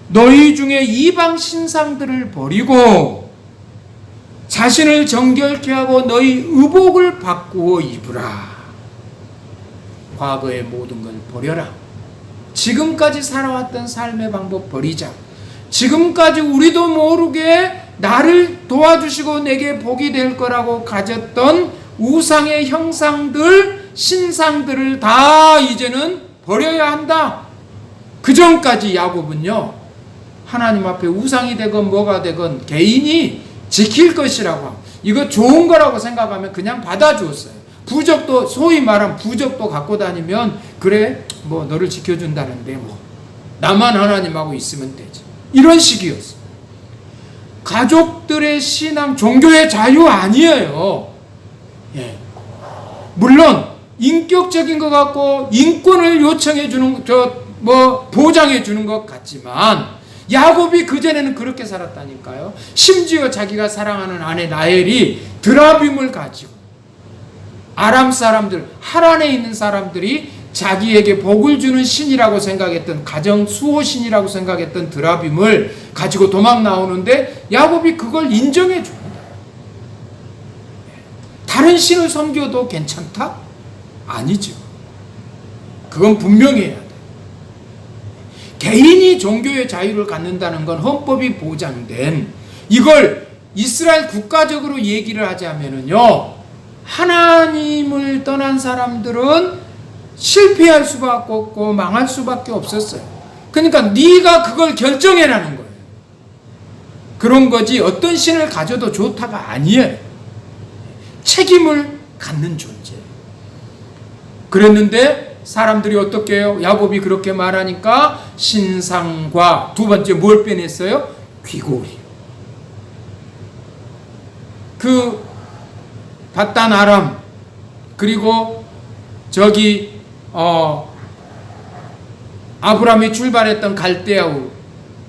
너희 중에 이방 신상들을 버리고 자신을 정결케 하고 너희 의복을 바꾸어 입으라. 과거의 모든 걸 버려라. 지금까지 살아왔던 삶의 방법 버리자. 지금까지 우리도 모르게 나를 도와주시고 내게 복이 될 거라고 가졌던 우상의 형상들, 신상들을 다 이제는 버려야 한다. 그 전까지 야곱은요, 하나님 앞에 우상이 되건 뭐가 되건 개인이 지킬 것이라고 하고, 이거 좋은 거라고 생각하면 그냥 받아주었어요. 부적도, 소위 말하면 부적도 갖고 다니면 그래 뭐 너를 지켜준다는데 뭐 나만 하나님하고 있으면 되지, 이런 식이었어요. 가족들의 신앙, 종교의 자유 아니에요. 물론 인격적인 것 같고 인권을 요청해 주는 보장해 주는 것 같지만 야곱이 그전에는 그렇게 살았다니까요. 심지어 자기가 사랑하는 아내 라헬이 드라빔을 가지고 아람 사람들, 하란에 있는 사람들이 자기에게 복을 주는 신이라고 생각했던, 가정 수호신이라고 생각했던 드라빔을 가지고 도망 나오는데 야곱이 그걸 인정해 줍니다. 다른 신을 섬겨도 괜찮다? 아니죠. 그건 분명히 해야 돼. 개인이 종교의 자유를 갖는다는 건 헌법이 보장된, 이걸 이스라엘 국가적으로 얘기를 하자면은요, 하나님을 떠난 사람들은 실패할 수밖에 없고 망할 수밖에 없었어요. 그러니까 네가 그걸 결정해라는 거예요. 그런 거지 어떤 신을 가져도 좋다가 아니에요. 책임을 갖는 존재. 그랬는데 사람들이 어떻게 해요? 야곱이 그렇게 말하니까 신상과 두 번째 뭘 빼냈어요? 귀고리. 그 바단 아람, 그리고 저기 아브라함이 출발했던 갈대아 우,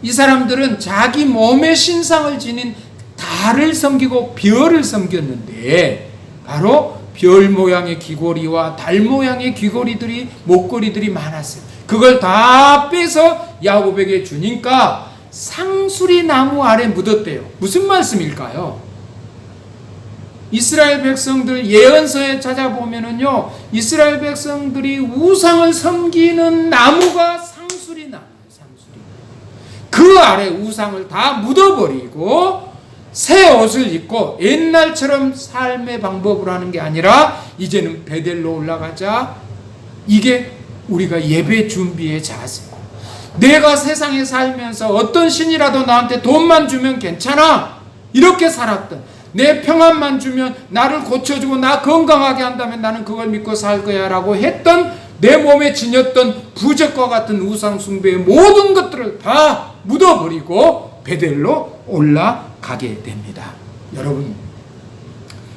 이 사람들은 자기 몸의 신상을 지닌 달을 섬기고 별을 섬겼는데, 바로 별 모양의 귀고리와 달 모양의 귀고리들이, 목걸이들이 많았어요. 그걸 다 빼서 야곱에게 주니까 상수리 나무 아래 묻었대요. 무슨 말씀일까요? 이스라엘 백성들 예언서에 찾아보면은요, 이스라엘 백성들이 우상을 섬기는 나무가 상수리 나무예요. 상수리. 그 아래 우상을 다 묻어버리고 새 옷을 입고 옛날처럼 삶의 방법을 하는 게 아니라 이제는 베델로 올라가자. 이게 우리가 예배 준비의 자세예요. 내가 세상에 살면서 어떤 신이라도 나한테 돈만 주면 괜찮아, 이렇게 살았던, 내 평안만 주면, 나를 고쳐주고 나 건강하게 한다면 나는 그걸 믿고 살 거야 라고 했던, 내 몸에 지녔던 부적과 같은 우상 숭배의 모든 것들을 다 묻어버리고 베델로 올라가게 됩니다. 여러분,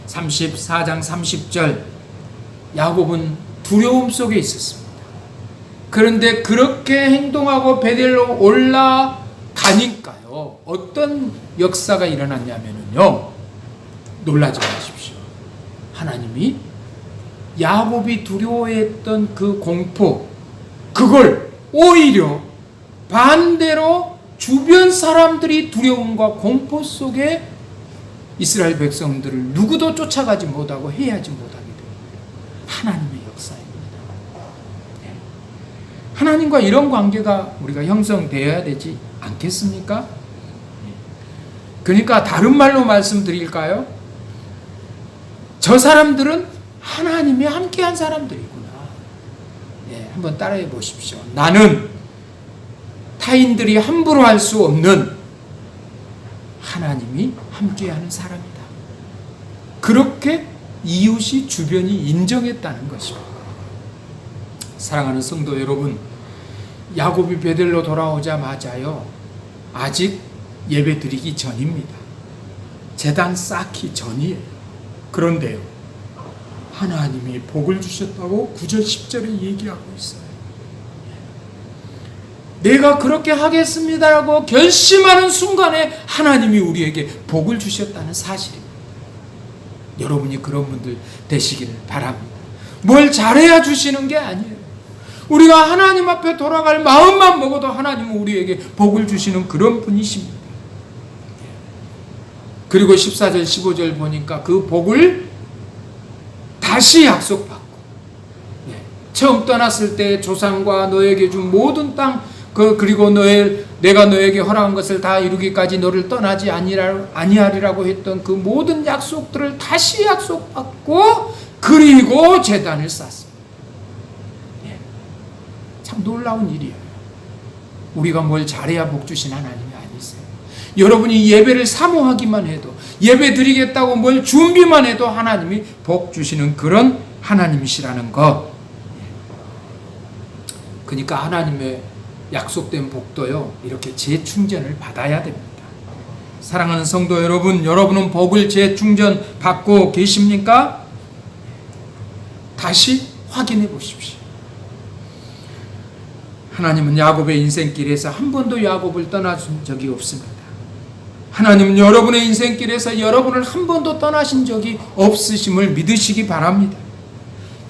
34장 30절, 야곱은 두려움 속에 있었습니다. 그런데 그렇게 행동하고 베델로 올라가니까요, 어떤 역사가 일어났냐면요, 놀라지 마십시오. 하나님이 야곱이 두려워했던 그 공포, 그걸 오히려 반대로 주변 사람들이 두려움과 공포 속에 이스라엘 백성들을 누구도 쫓아가지 못하고 해하지 못하게 됩니다. 하나님의 역사입니다. 하나님과 이런 관계가 우리가 형성되어야 되지 않겠습니까? 그러니까 다른 말로 말씀드릴까요? 저 사람들은 하나님이 함께한 사람들이구나. 한번 따라해 보십시오. 나는 타인들이 함부로 할 수 없는 하나님이 함께하는 사람이다. 그렇게 이웃이, 주변이 인정했다는 것입니다. 사랑하는 성도 여러분, 야곱이 베델로 돌아오자마자요, 아직 예배 드리기 전입니다. 제단 쌓기 전이에요. 그런데요, 하나님이 복을 주셨다고 9절 10절에 얘기하고 있어요. 내가 그렇게 하겠습니다라고 결심하는 순간에 하나님이 우리에게 복을 주셨다는 사실입니다. 여러분이 그런 분들 되시기를 바랍니다. 뭘 잘해야 주시는 게 아니에요. 우리가 하나님 앞에 돌아갈 마음만 먹어도 하나님은 우리에게 복을 주시는 그런 분이십니다. 그리고 14절 15절 보니까 그 복을 다시 약속받고, 처음 떠났을 때 조상과 너에게 준 모든 땅, 그리고 내가 너에게 허락한 것을 다 이루기까지 너를 떠나지 아니하리라고 했던 그 모든 약속들을 다시 약속받고, 그리고 제단을 쌓습니다. 참 놀라운 일이에요. 우리가 뭘 잘해야 복 주신 하나님이 아니세요. 여러분이 예배를 사모하기만 해도, 예배 드리겠다고 뭘 준비만 해도 하나님이 복 주시는 그런 하나님이시라는 것. 그러니까 하나님의 약속된 복도요, 이렇게 재충전을 받아야 됩니다. 사랑하는 성도 여러분, 여러분은 복을 재충전 받고 계십니까? 다시 확인해 보십시오. 하나님은 야곱의 인생길에서 한 번도 야곱을 떠나준 적이 없습니다. 하나님은 여러분의 인생길에서 여러분을 한 번도 떠나신 적이 없으심을 믿으시기 바랍니다.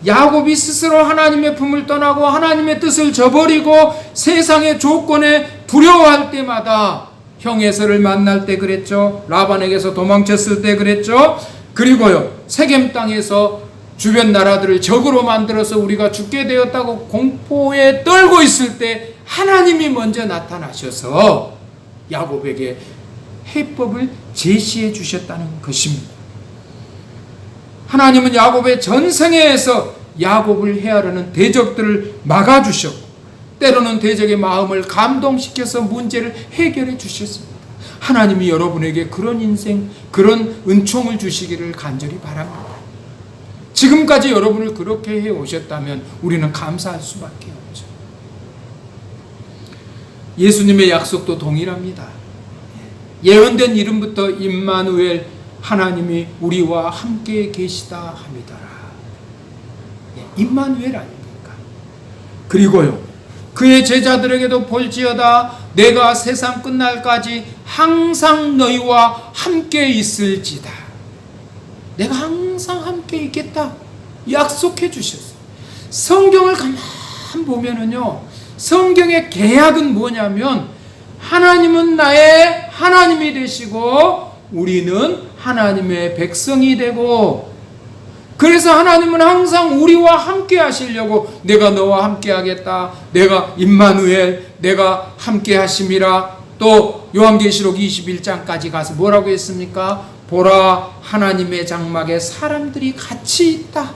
야곱이 스스로 하나님의 품을 떠나고 하나님의 뜻을 저버리고 세상의 조건에 두려워할 때마다, 형 에서를 만날 때 그랬죠. 라반에게서 도망쳤을 때 그랬죠. 그리고요, 세겜 땅에서 주변 나라들을 적으로 만들어서 우리가 죽게 되었다고 공포에 떨고 있을 때 하나님이 먼저 나타나셔서 야곱에게 해법을 제시해 주셨다는 것입니다. 하나님은 야곱의 전생애에서 야곱을 해하려는 대적들을 막아주셨고, 때로는 대적의 마음을 감동시켜서 문제를 해결해 주셨습니다. 하나님이 여러분에게 그런 인생, 그런 은총을 주시기를 간절히 바랍니다. 지금까지 여러분을 그렇게 해오셨다면 우리는 감사할 수밖에 없죠. 예수님의 약속도 동일합니다. 예언된 이름부터 임마누엘, 하나님이 우리와 함께 계시다 함이더라. 임마누엘 아닙니까? 그리고요, 그의 제자들에게도 볼지어다 내가 세상 끝날까지 항상 너희와 함께 있을지다. 내가 항상 함께 있겠다 약속해 주셨어요. 성경을 가만 보면은요, 성경의 계약은 뭐냐면 하나님은 나의 하나님이 되시고 우리는 하나님의 백성이 되고, 그래서 하나님은 항상 우리와 함께 하시려고 내가 너와 함께 하겠다, 내가 임마누엘, 내가 함께 하심이라. 또 요한계시록 21장까지 가서 뭐라고 했습니까? 보라, 하나님의 장막에 사람들이 같이 있다.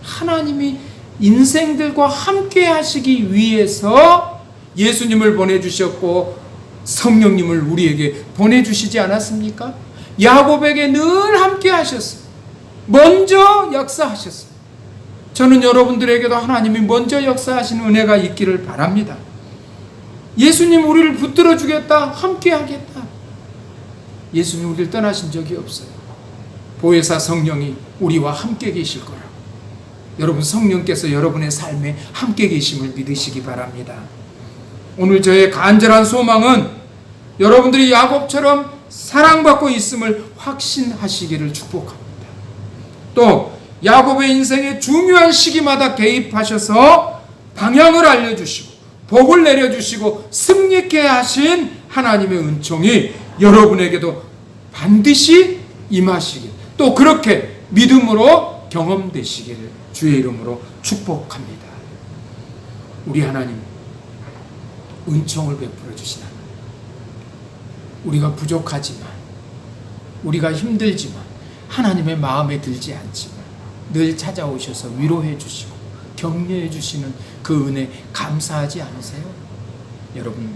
하나님이 인생들과 함께 하시기 위해서 예수님을 보내주셨고 성령님을 우리에게 보내주시지 않았습니까? 야곱에게 늘 함께 하셨어요. 먼저 역사하셨어요. 저는 여러분들에게도 하나님이 먼저 역사하시는 은혜가 있기를 바랍니다. 예수님 우리를 붙들어 주겠다, 함께 하겠다. 예수님 우리를 떠나신 적이 없어요. 보혜사 성령이 우리와 함께 계실 거라고. 여러분, 성령께서 여러분의 삶에 함께 계심을 믿으시기 바랍니다. 오늘 저의 간절한 소망은 여러분들이 야곱처럼 사랑받고 있음을 확신하시기를 축복합니다. 또 야곱의 인생의 중요한 시기마다 개입하셔서 방향을 알려주시고 복을 내려주시고 승리케 하신 하나님의 은총이 여러분에게도 반드시 임하시길, 또 그렇게 믿음으로 경험되시기를 주의 이름으로 축복합니다. 우리 하나님 은총을 베풀어 주시나, 우리가 부족하지만, 우리가 힘들지만, 하나님의 마음에 들지 않지만 늘 찾아오셔서 위로해 주시고 격려해 주시는 그 은혜 감사하지 않으세요? 여러분,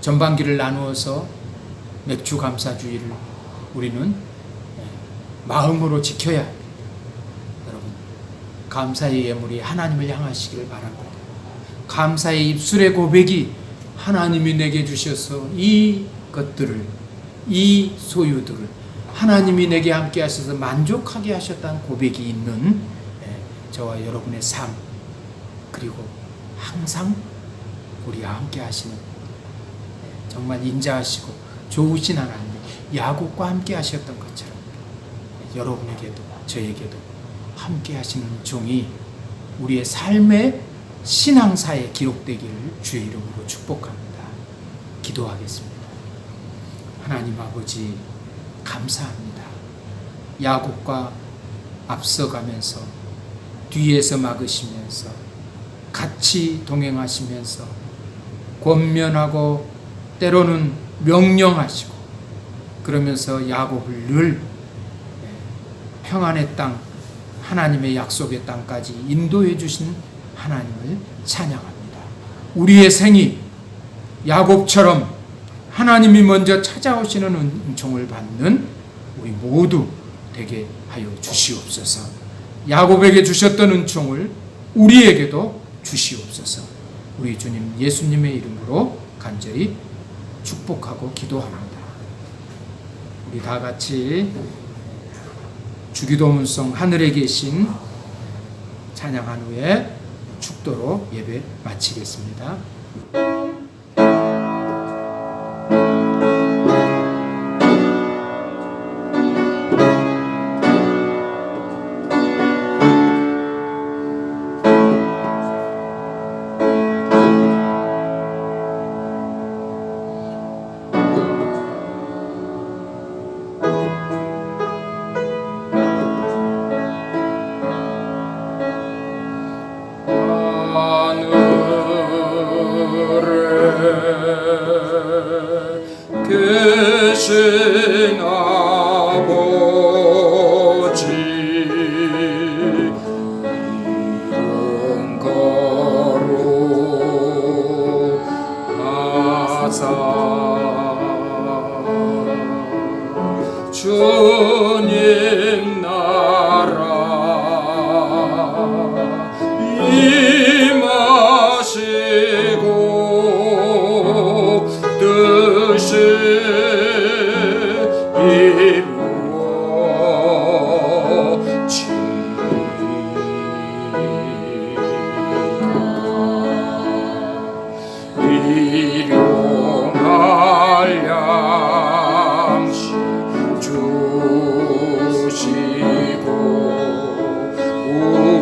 전반기를 나누어서 맥주 감사주의를 우리는 마음으로 지켜야 합니다. 여러분, 감사의 예물이 하나님을 향하시기를 바랍니다. 감사의 입술의 고백이 하나님이 내게 주셔서 이 것들을, 이 소유들을 하나님이 내게 함께 하셔서 만족하게 하셨다는 고백이 있는 저와 여러분의 삶, 그리고 항상 우리와 함께 하시는 정말 인자하시고 좋으신 하나님이 야곱과 함께 하셨던 것처럼 여러분에게도 저에게도 함께 하시는 종이 우리의 삶의 신앙사에 기록되기를 주의 이름으로 축복합니다. 기도하겠습니다. 하나님 아버지, 감사합니다. 야곱과 앞서가면서 뒤에서 막으시면서 같이 동행하시면서 권면하고 때로는 명령하시고 그러면서 야곱을 늘 평안의 땅, 하나님의 약속의 땅까지 인도해 주신 하나님을 찬양합니다. 우리의 생이 야곱처럼 하나님이 먼저 찾아오시는 은총을 받는 우리 모두 되게 하여 주시옵소서. 야곱에게 주셨던 은총을 우리에게도 주시옵소서. 우리 주님 예수님의 이름으로 간절히 축복하고 기도합니다. 우리 다 같이 주기도문송 하늘에 계신 찬양한 후에 축도로 예배 마치겠습니다. 하늘에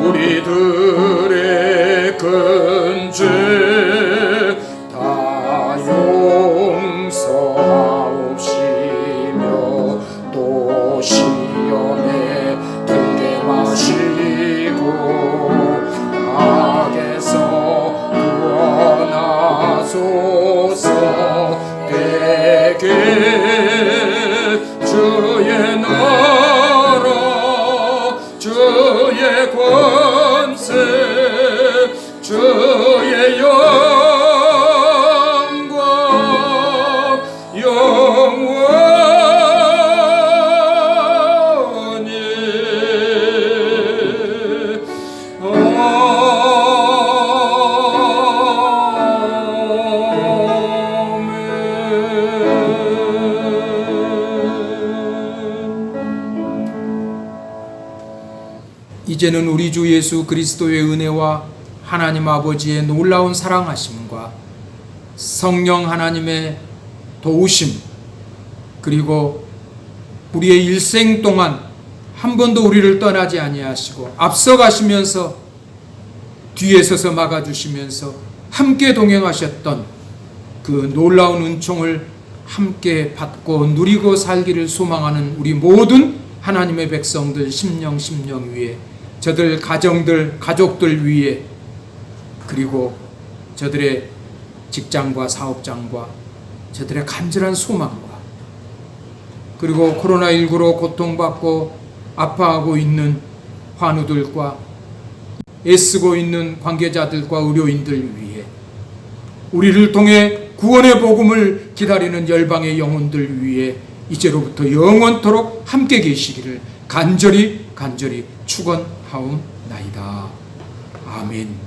우리들의 큰 죄 다 용서하옵시며 또 시험에 들게 마시고 악에서 구원하소서. 대개 주의 나라 주의 권세 주의 영광 영원히 이제는 우리 주 예수 그리스도의 은혜와 하나님 아버지의 놀라운 사랑하심과 성령 하나님의 도우심, 그리고 우리의 일생 동안 한 번도 우리를 떠나지 아니하시고 앞서가시면서 뒤에 서서 막아주시면서 함께 동행하셨던 그 놀라운 은총을 함께 받고 누리고 살기를 소망하는 우리 모든 하나님의 백성들 심령 위에, 저들 가정들, 가족들 위에, 그리고 저들의 직장과 사업장과 저들의 간절한 소망과, 그리고 코로나19로 고통받고 아파하고 있는 환우들과 애쓰고 있는 관계자들과 의료인들 위해, 우리를 통해 구원의 복음을 기다리는 열방의 영혼들 위해 이제로부터 영원토록 함께 계시기를 간절히 축원하옵나이다. 아멘.